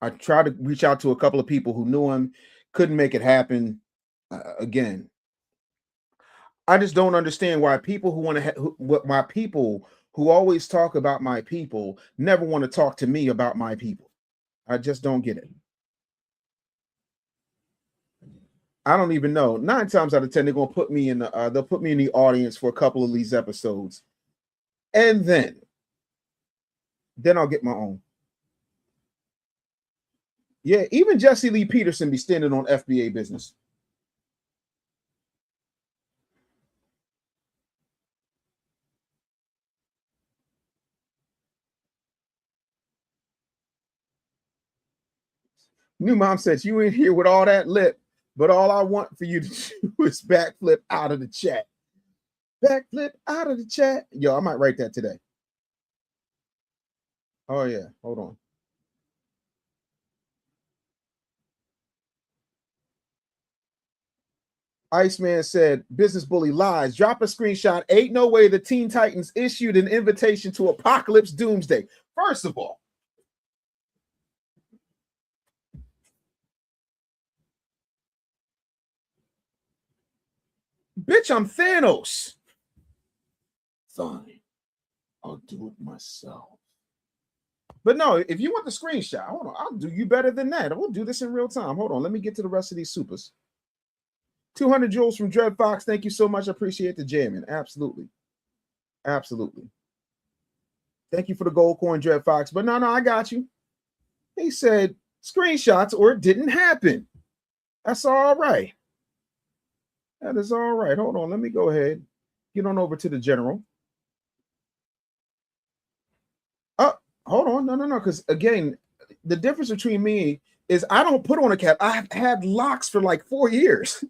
I tried to reach out to a couple of people who knew him, couldn't make it happen. Again, I just don't understand why people who want to, why people who always talk about my people never want to talk to me about my people. I just don't get it. I don't even know. 9 times out of 10, they're gonna put me in the they'll put me in the audience for a couple of these episodes, and then I'll get my own. Yeah, even Jesse Lee Peterson be standing on FBA business. New mom says, "You in here with all that lip, but all I want for you to do is backflip out of the chat." Backflip out of the chat. Yo, I might write that today. Oh yeah, hold on. Iceman said, "Business bully lies. Drop a screenshot. Ain't no way the Teen Titans issued an invitation to Apocalypse Doomsday." First of all, bitch, I'm Thanos. Fine, I'll do it myself. But no, if you want the screenshot, hold on, I'll do you better than that. We'll do this in real time. Hold on, let me get to the rest of these supers. 200 joules from Dread Fox. Thank you so much. I appreciate the jamming. Absolutely. Absolutely. Thank you for the gold coin, Dread Fox. But no, I got you. He said screenshots or it didn't happen. That's all right. That is all right. Hold on. Let me go ahead. Get on over to the general. Oh, hold on. No. Because again, the difference between me is I don't put on a cap. I've had locks for like 4 years.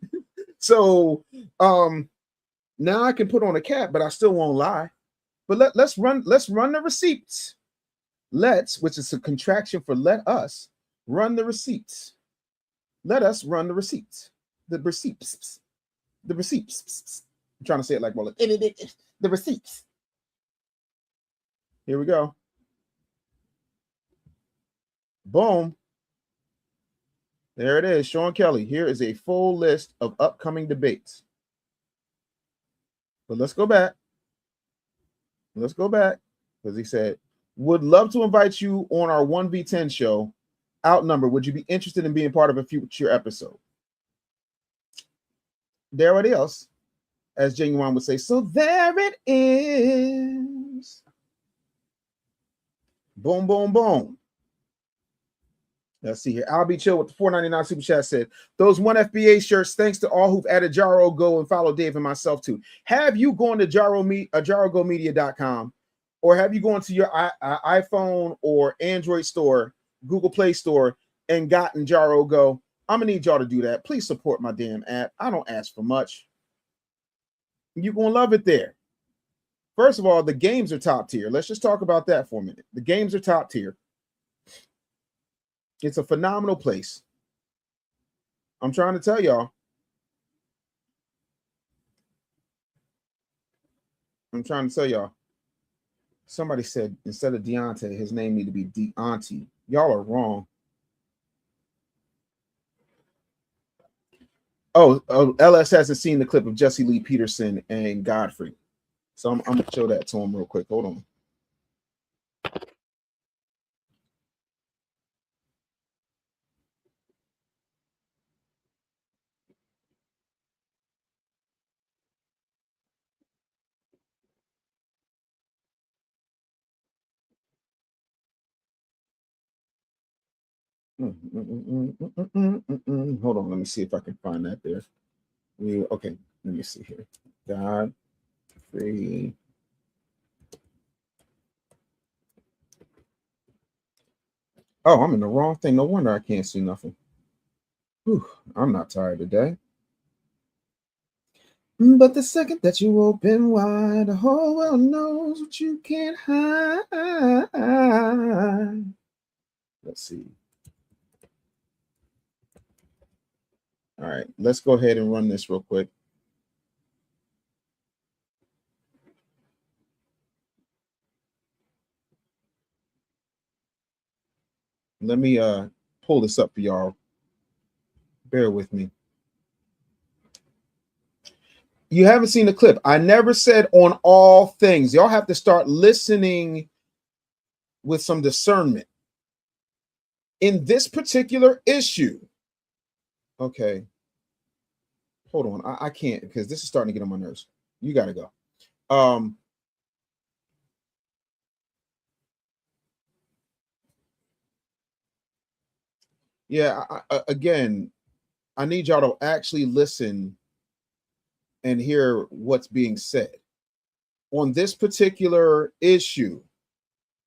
So now I can put on a cap, but I still won't lie. But let's run the receipts. Let's, which is a contraction for let us, run the receipts. Let us run the receipts. The receipts. The receipts. I'm trying to say it like well, the receipts. Here we go. Boom. There it is. Sean Kelly. Here is a full list of upcoming debates. But let's go back. Let's go back. Because he said, "Would love to invite you on our 1v10 show. Outnumbered. Would you be interested in being part of a future episode?" There it is. As Genuine would say, so there it is. Boom, boom, boom. Let's see here. I'll be chill with the $4.99 super chat said, those one FBA shirts, thanks to all who've added Jaro Go and follow Dave and myself too. Have you gone to JaroGomedia.com, or have you gone to your iPhone or Android store, Google Play Store, and gotten Jaro Go? I'm gonna need y'all to do that. Please support my damn app. I don't ask for much. You're gonna love it there. First of all, the games are top tier. Let's just talk about that for a minute. The games are top tier. It's a phenomenal place. I'm trying to tell y'all. Somebody said instead of Deontay, his name need to be Deonte. Y'all are wrong. Oh, LS hasn't seen the clip of Jesse Lee Peterson and Godfrey. So I'm going to show that to him real quick. Hold on. Hold on, let me see if I can find that there. Okay, let me see here. Godfrey. Oh, I'm in the wrong thing. No wonder I can't see nothing. Whew, I'm not tired today. But the second that you open wide, the whole world knows what you can't hide. Let's see. All right, let's go ahead and run this real quick. Let me pull this up for y'all. Bear with me. You haven't seen the clip. I never said on all things. Y'all have to start listening with some discernment. In this particular issue, okay. Hold on. I can't, because this is starting to get on my nerves. You got to go. Yeah, again, I need y'all to actually listen and hear what's being said. On this particular issue,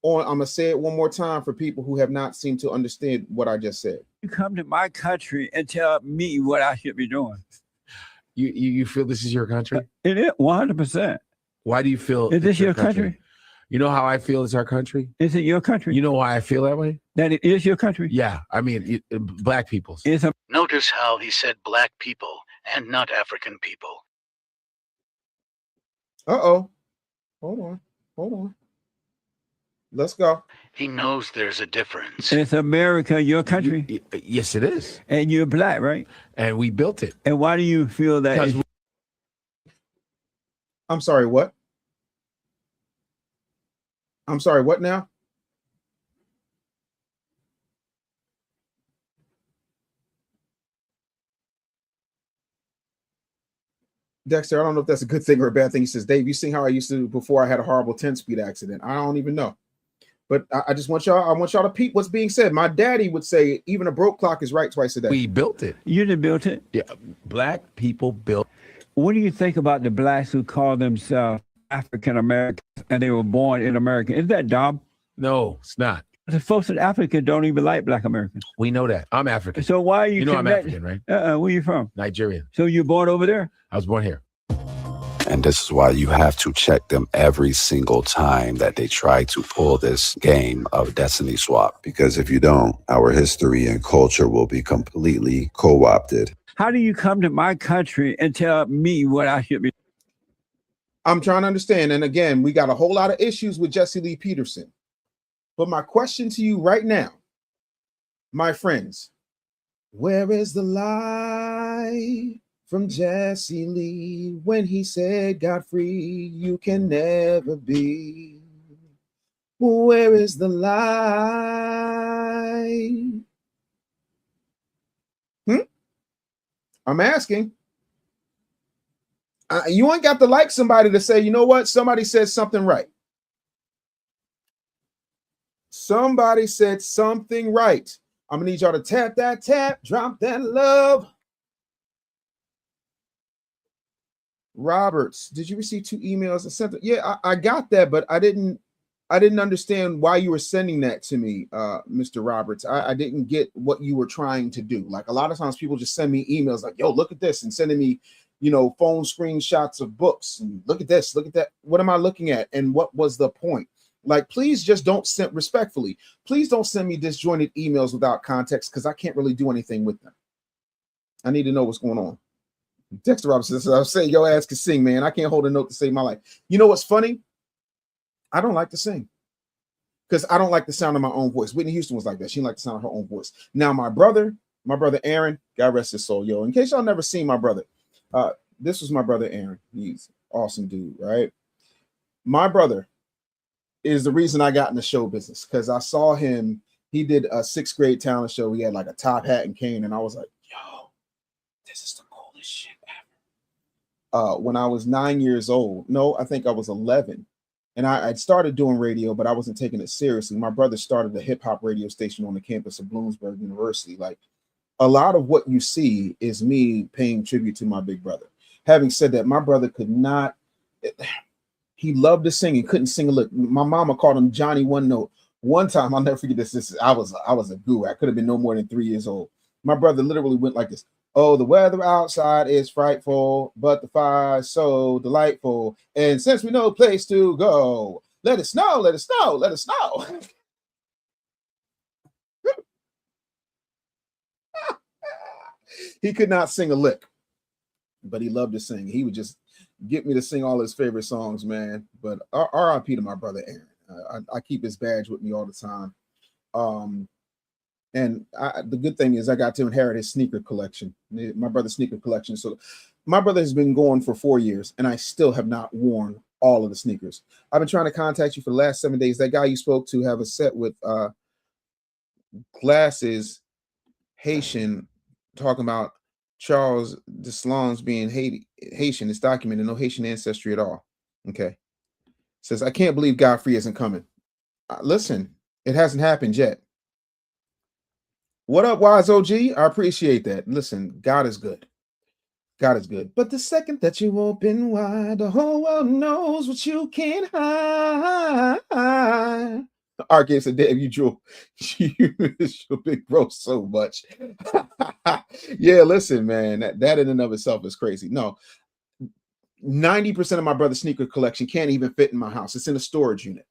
I'm going to say it one more time for people who have not seemed to understand what I just said. You come to my country and tell me what I should be doing. You feel this is your country? It is 100%. Why do you feel is this your country? You know how I feel it's our country? Is it your country? You know why I feel that way? That it is your country? Yeah, I mean, black people's. Notice how he said black people and not African people. Uh-oh. Hold on. Let's go. He knows there's a difference. It's America, your country? Yes, it is. And you're black, right? And we built it. And why do you feel that? I'm sorry, what? I'm sorry, what now? Dexter, I don't know if that's a good thing or a bad thing. He says, Dave, you seen how I used to before I had a horrible 10-speed accident? I don't even know. But I just want y'all to peep what's being said. My daddy would say, even a broke clock is right twice a day. We built it. You didn't build it? Yeah, black people built. What do you think about the blacks who call themselves African Americans and they were born in America? Is that dumb? No, it's not. The folks in Africa don't even like black Americans. We know that. I'm African. So why are you? You know I'm African, right? Where are you from? Nigeria. So you're born over there? I was born here. And this is why you have to check them every single time that they try to pull this game of destiny swap. Because if you don't, our history and culture will be completely co-opted. How do you come to my country and tell me what I should be? I'm trying to understand. And again, we got a whole lot of issues with Jesse Lee Peterson. But my question to you right now, my friends, where is the lie from Jesse Lee when he said, Godfrey, you can never be? Where is the lie? I'm asking. You ain't got to like somebody to say, you know what? Somebody said something right. Somebody said something right. I'm gonna need y'all to tap that tap, drop that love. Roberts, did you receive 2 emails? I sent it. Yeah, I got that, but I didn't understand why you were sending that to me, Mr. Roberts. I didn't get what you were trying to do. Like a lot of times people just send me emails like, yo, look at this, and sending me, phone screenshots of books and look at this, look at that. What am I looking at? And what was the point? Like, please just don't send, respectfully, please don't send me disjointed emails without context, because I can't really do anything with them. I need to know what's going on. Dexter Robinson says, I'll say your ass can sing, man. I can't hold a note to save my life. You know what's funny? I don't like to sing because I don't like the sound of my own voice. Whitney Houston was like that. She didn't like the sound of her own voice. Now, my brother Aaron, God rest his soul, yo. In case y'all never seen my brother, this was my brother Aaron. He's an awesome dude, right? My brother is the reason I got in the show business, because I saw him. He did a 6th grade talent show. He had like a top hat and cane, and I was like, yo, this is the coolest shit ever. When I was 9 years old, no, I think I was 11, and I'd started doing radio, but I wasn't taking it seriously. My brother started a hip hop radio station on the campus of Bloomsburg University. Like, a lot of what you see is me paying tribute to my big brother. Having said that, my brother could not. He loved to sing and couldn't sing a lick. My mama called him Johnny One Note. One time, I'll never forget this. I was a guru. I could have been no more than 3 years old. My brother literally went like this. Oh, the weather outside is frightful, but the fire so delightful. And since we know a place to go, let it snow, let it snow, let it snow. He could not sing a lick, but he loved to sing. He would just get me to sing all his favorite songs, man. But R.I.P. to my brother Aaron. I keep his badge with me all the time. And the good thing is I got to inherit his sneaker collection, my brother's sneaker collection. So my brother has been going for 4 years, and I still have not worn all of the sneakers. I've been trying to contact you for the last 7 days. That guy you spoke to have a set with glasses, Haitian, talking about Charles Deslong's being Haitian. It's documented, no Haitian ancestry at all. Okay. Says, I can't believe Godfrey isn't coming. Listen, it hasn't happened yet. What up, Wise OG? I appreciate that. Listen, God is good. God is good. But the second that you open wide, the whole world knows what you can't hide. Arcade said, damn, you drew your big bro so much. Yeah, listen, man, that in and of itself is crazy. No, 90% of my brother's sneaker collection can't even fit in my house. It's in a storage unit.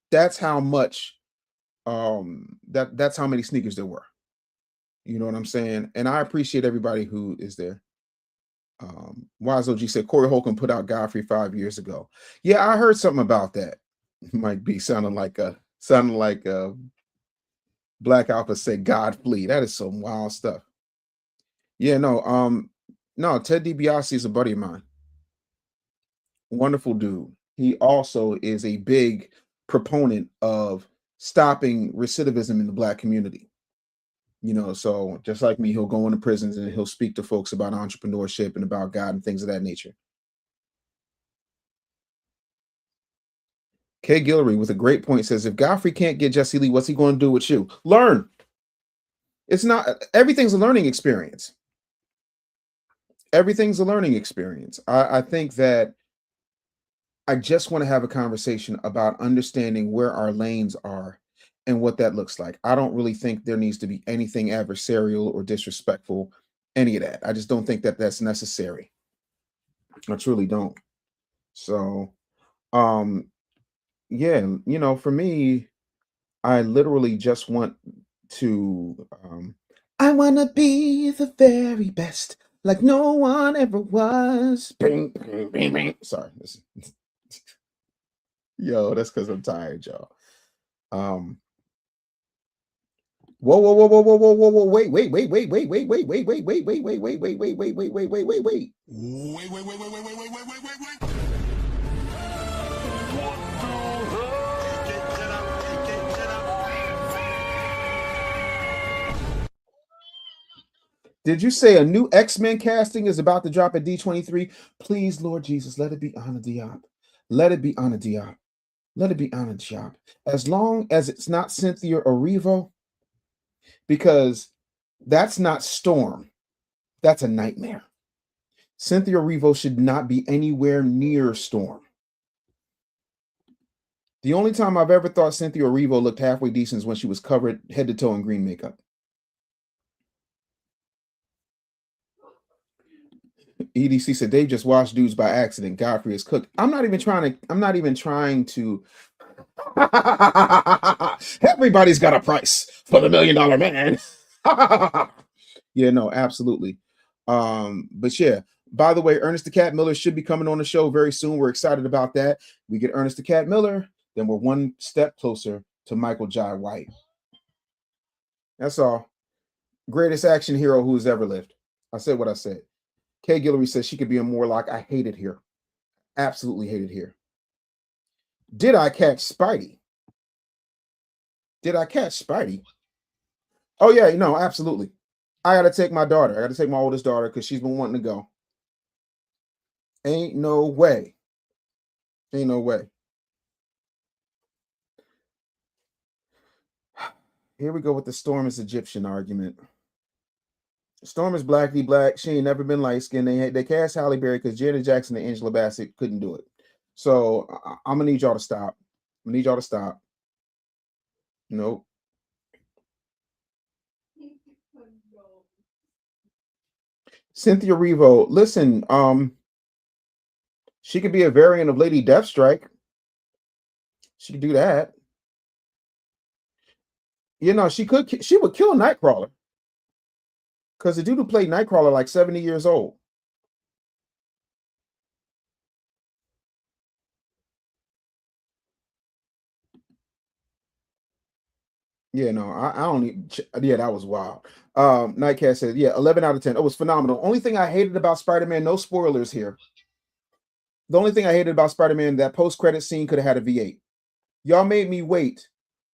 That's how much, that's how many sneakers there were. You know what I'm saying? And I appreciate everybody who is there. Wise OG said Corey Holcomb put out Godfrey 5 years ago. Yeah, I heard something about that. Might be sounding like Black Alpha said God flee. That is some wild stuff. Yeah, no, Ted DiBiase is a buddy of mine. Wonderful dude. He also is a big proponent of stopping recidivism in the Black community. You know, so just like me, he'll go into prisons and he'll speak to folks about entrepreneurship and about God and things of that nature. Kay Guillory with a great point says, if Godfrey can't get Jesse Lee, what's he going to do with you? Learn. It's not, everything's a learning experience. Everything's a learning experience. I think that I just want to have a conversation about understanding where our lanes are and what that looks like. I don't really think there needs to be anything adversarial or disrespectful, any of that. I just don't think that that's necessary. I truly don't. So, yeah, you know, for me, I literally just want to, I want to be the very best, like no one ever was. Bing, bing, bing, bing. Sorry. Yo, that's because I'm tired, y'all. Whoa, whoa, whoa, whoa, whoa, whoa, whoa, whoa, wait. Did you say a new X-Men casting is about to drop at D23? Please, Lord Jesus, let it be Anna Diop. Let it be Anna Diop. Let it be Anna Diop. As long as it's not Cynthia Erivo, because that's not Storm. That's a nightmare. Cynthia Erivo should not be anywhere near Storm. The only time I've ever thought Cynthia Erivo looked halfway decent is when she was covered head to toe in green makeup. EDC said Dave just watched dudes by accident. Godfrey is cooked. I'm not even trying to. Everybody's got a price for the $1 million man. Yeah, no, absolutely. But yeah, by the way, Ernest the Cat Miller should be coming on the show very soon. We're excited about that. We get Ernest the Cat Miller, then we're one step closer to Michael Jai White. That's all. Greatest action hero who's ever lived. I said what I said. Kay Guillory says she could be a Morlock. I hate it here. Absolutely hate it here. Did I catch Spidey? Did I catch Spidey? Oh, yeah, no, absolutely. I got to take my daughter. I got to take my oldest daughter because she's been wanting to go. Ain't no way. Ain't no way. Here we go with the Storm is Egyptian argument. Storm is blackly black. She ain't never been light skinned. They cast Halle Berry because Janet Jackson and Angela Bassett couldn't do it. So I'm gonna need y'all to stop. I need y'all to stop. Nope. Cynthia Erivo, listen, she could be a variant of Lady Deathstrike. She could do that. You know, she would kill Nightcrawler. Because the dude who played Nightcrawler like 70 years old. Yeah, no, I don't need. Yeah, that was wild. Nightcat said, yeah, 11 out of 10. It was phenomenal. Only thing I hated about Spider-Man, no spoilers here. The only thing I hated about Spider-Man, that post-credit scene could have had a V8. Y'all made me wait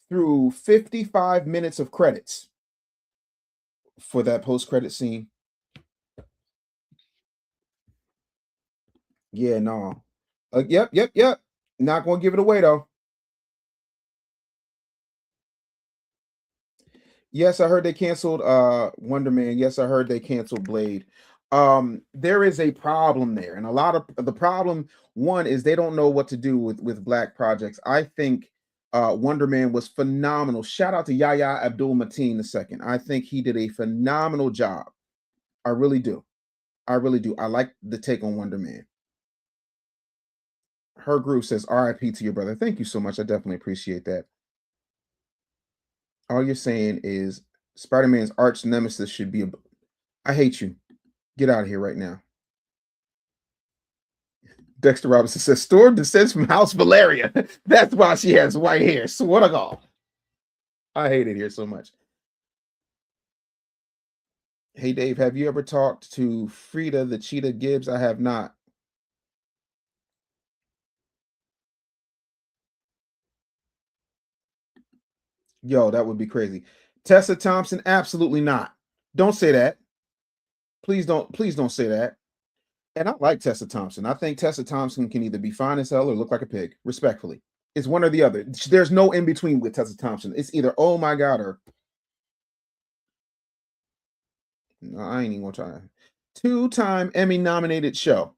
through 55 minutes of credits for that post-credit scene. Yeah, no. Yep. Not going to give it away, though. Yes, I heard they canceled Wonder Man. Yes, I heard they canceled Blade. There is a problem there. And a lot of the problem, one, is they don't know what to do with black projects. I think Wonder Man was phenomenal. Shout out to Yahya Abdul-Mateen II. I think he did a phenomenal job. I really do. I really do. I like the take on Wonder Man. Her group says RIP to your brother. Thank you so much. I definitely appreciate that. All you're saying is Spider-Man's arch nemesis should be I hate you. Get out of here right now. Dexter Robinson says Storm descends from House Valeria. That's why she has white hair. So what a gall. I hate it here so much. Hey Dave, have you ever talked to Frida the Cheetah Gibbs? I have not. Yo, that would be crazy. Tessa Thompson, absolutely not. Don't say that. Please don't say that. And I like Tessa Thompson. I think Tessa Thompson can either be fine as hell or look like a pig, respectfully. It's one or the other. There's no in between with Tessa Thompson. It's either oh my god or no, I ain't even gonna try. 2-time Emmy nominated show.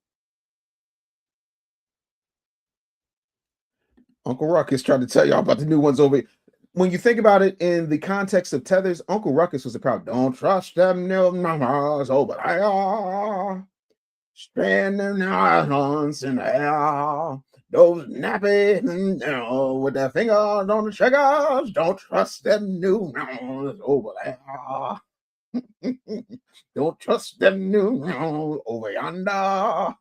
Uncle Ruckus tried to tell y'all about the new ones over here. When you think about it in the context of Tethers, Uncle Ruckus was the crowd. Don't trust them new mamas over there. Stranding islands in the air. Those nappy, with their fingers on the triggers. Don't trust them new mamas over there. Don't trust them new over yonder.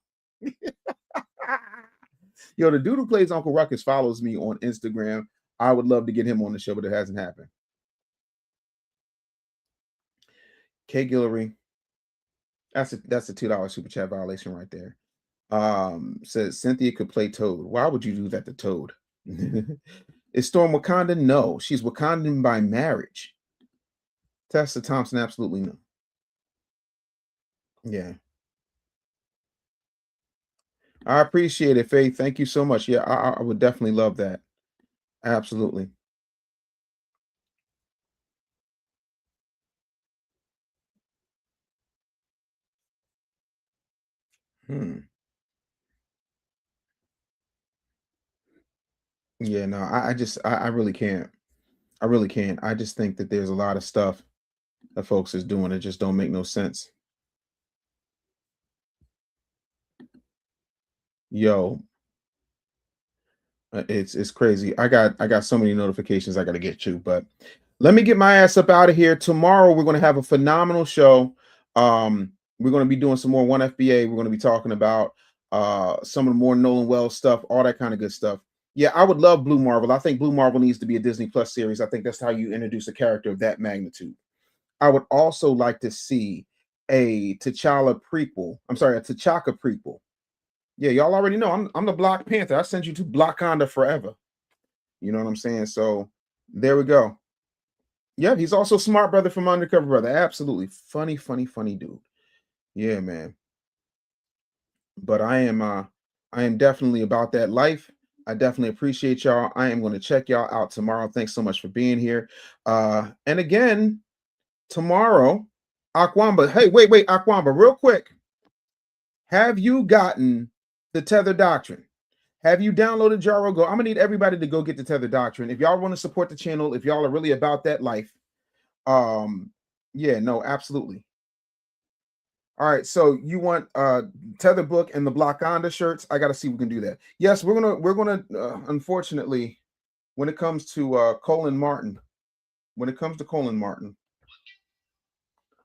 Yo, the dude who plays Uncle Ruckus follows me on Instagram. I would love to get him on the show, but it hasn't happened. Kay Guillory. That's a $2 super chat violation right there. Says Cynthia could play Toad. Why would you do that to Toad? Is Storm Wakandan? No, she's Wakandan by marriage. Tessa Thompson, absolutely no. Yeah. I appreciate it, Faith. Thank you so much. Yeah, I would definitely love that. Absolutely. Yeah, no, I really can't. I really can't. I just think that there's a lot of stuff that folks is doing that just don't make no sense. Yo, it's crazy. I got so many notifications I got to get to, but let me get my ass up out of here. Tomorrow we're going to have a phenomenal show. We're going to be doing some more 1FBA. We're going to be talking about some of the more Nolan Wells stuff, all that kind of good stuff. Yeah, I would love Blue Marvel. I think Blue Marvel needs to be a Disney Plus series. I think that's how you introduce a character of that magnitude. I would also like to see a T'Challa prequel. I'm sorry, a T'Chaka prequel. Yeah, y'all already know I'm the Black Panther. I sent you to Blackanda forever. You know what I'm saying? So there we go. Yeah, he's also Smart Brother from Undercover Brother. Absolutely. Funny, funny, funny dude. Yeah, man. But I am definitely about that life. I definitely appreciate y'all. I am going to check y'all out tomorrow. Thanks so much for being here. And again, tomorrow, Aquamba. Hey, wait, Aquamba, real quick. Have you gotten the Tether Doctrine? Have you downloaded Jaro Go? I'm gonna need everybody to go get the Tether Doctrine. If y'all want to support the channel, if y'all are really about that life, yeah, no, absolutely. All right, so you want Tether Book and the Blockonda shirts? I gotta see if we can do that. Yes, we're gonna unfortunately, when it comes to Colin Martin,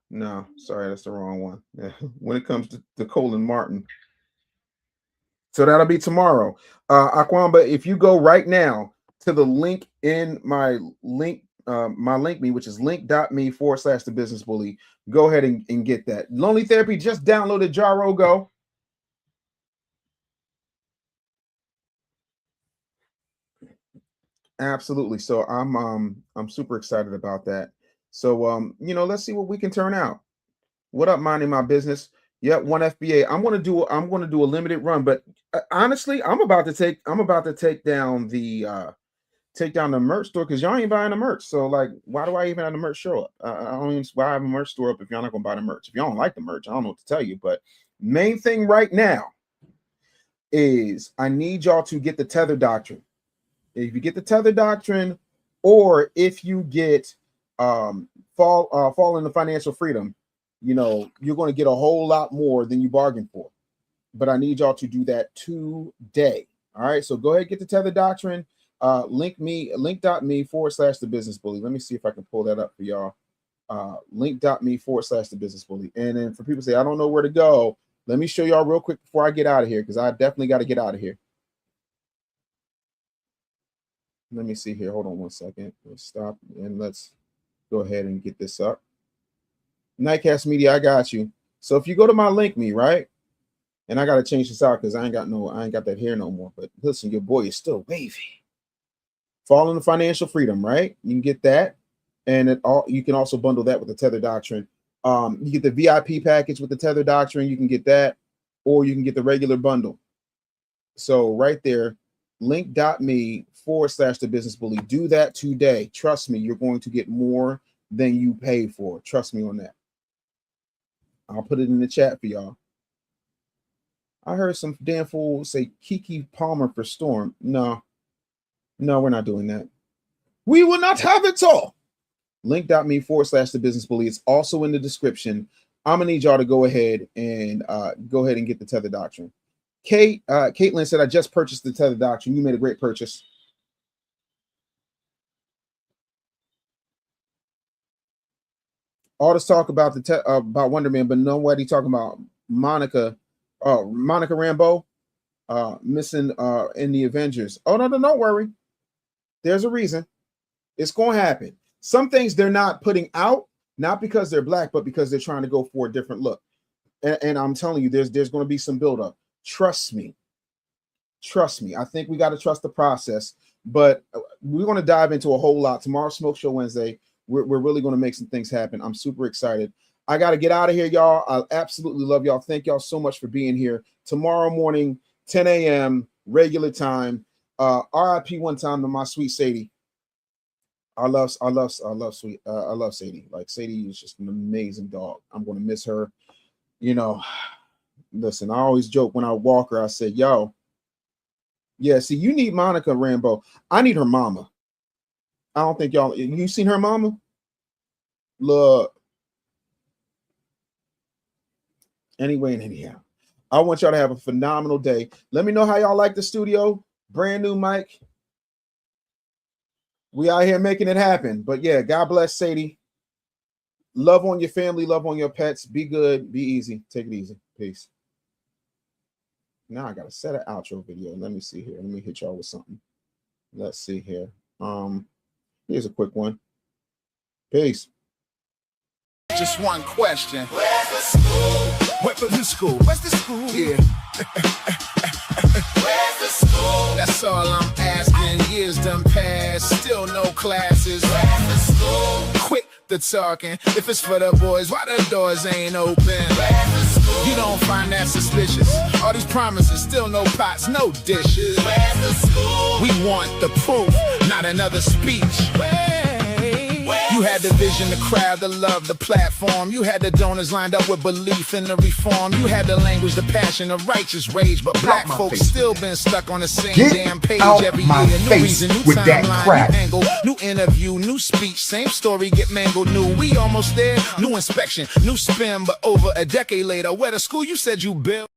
no, sorry, that's the wrong one. Yeah. When it comes to Colin Martin. So that'll be tomorrow. Aquamba, if you go right now to the link in my link me, which is link.me/the business bully, go ahead and get that. Lonely Therapy just downloaded Jaro Go. Absolutely. So I'm super excited about that. So let's see what we can turn out. What up, minding my business? Yep, 1FBA. I'm gonna do a limited run, but honestly, I'm about to take down the merch store because y'all ain't buying the merch. So like, why do I even have the merch show up? I don't even why I have a merch store up if y'all not gonna buy the merch. If y'all don't like the merch, I don't know what to tell you. But main thing right now is I need y'all to get the Tether Doctrine. If you get the Tether Doctrine, or if you get fall into financial freedom, you're going to get a whole lot more than you bargained for. But I need y'all to do that today. All right, so go ahead and get the Tether Doctrine. Link.me/the business bully. Let me see if I can pull that up for y'all. Link.me/the business bully. And then for people say, I don't know where to go, let me show y'all real quick before I get out of here, because I definitely got to get out of here. Let me see here. Hold on one second. Let's stop and let's go ahead and get this up. Nightcast Media, I got you. So if you go to my link me, right? And I gotta change this out because I ain't got that hair no more. But listen, your boy is still wavy. Fall into financial freedom, right? You can get that. And you can also bundle that with the Tether Doctrine. You get the VIP package with the Tether Doctrine, you can get that, or you can get the regular bundle. So right there, link.me/the business bully. Do that today. Trust me, you're going to get more than you pay for. Trust me on that. I'll put it in the chat for y'all. I heard some damn fool say Kiki Palmer for Storm. No, we're not doing that. We will not have it all. Link.me/the business bully. It's also in the description. I'm gonna need y'all to go ahead and get the Tether Doctrine. Caitlin said, I just purchased the Tether Doctrine. You made a great purchase. All this talk about about Wonder Man, but nobody talking about Monica Rambeau missing in the Avengers. Oh no, don't worry. There's a reason. It's gonna happen. Some things they're not putting out, not because they're black, but because they're trying to go for a different look. And I'm telling you, there's going to be some buildup. Trust me. I think we got to trust the process. But we're going to dive into a whole lot tomorrow. Smoke Show Wednesday. We're really going to make some things happen. I'm super excited. I got to get out of here, y'all. I absolutely love y'all. Thank y'all so much for being here. Tomorrow morning, 10 a.m. regular time. RIP one time to my sweet Sadie. I love Sadie. Like Sadie is just an amazing dog. I'm going to miss her. Listen, I always joke when I walk her, I said, yo, yeah, see, you need Monica Rambeau. I need her mama. I don't think y'all, you seen her mama? Look. Anyway and anyhow, I want y'all to have a phenomenal day. Let me know how y'all like the studio. Brand new mic. We out here making it happen. But yeah, God bless Sadie. Love on your family, love on your pets. Be good, be easy. Take it easy. Peace. Now I gotta set an outro video. Let me see here. Let me hit y'all with something. Let's see here. Here's a quick one. Peace. Just one question. Where's the school? Where's the school? Where's the school? Yeah. Where's the school? That's all I'm asking. Years done passed, still no classes. Where's the school? Quit the talking. If it's for the boys, why the doors ain't open? Where's the school? You don't find that suspicious? All these promises, still no pots, no dishes. Where's the school? We want the proof, not another speech. You had the vision, the crowd, the love, the platform. You had the donors lined up with belief in the reform. You had the language, the passion, the righteous rage. But black folks still been stuck on the same damn page every year. New reason, new timeline, new angle, new interview, new speech. Same story get mangled new. We almost there. New inspection, new spin. But over a decade later, where the school you said you built.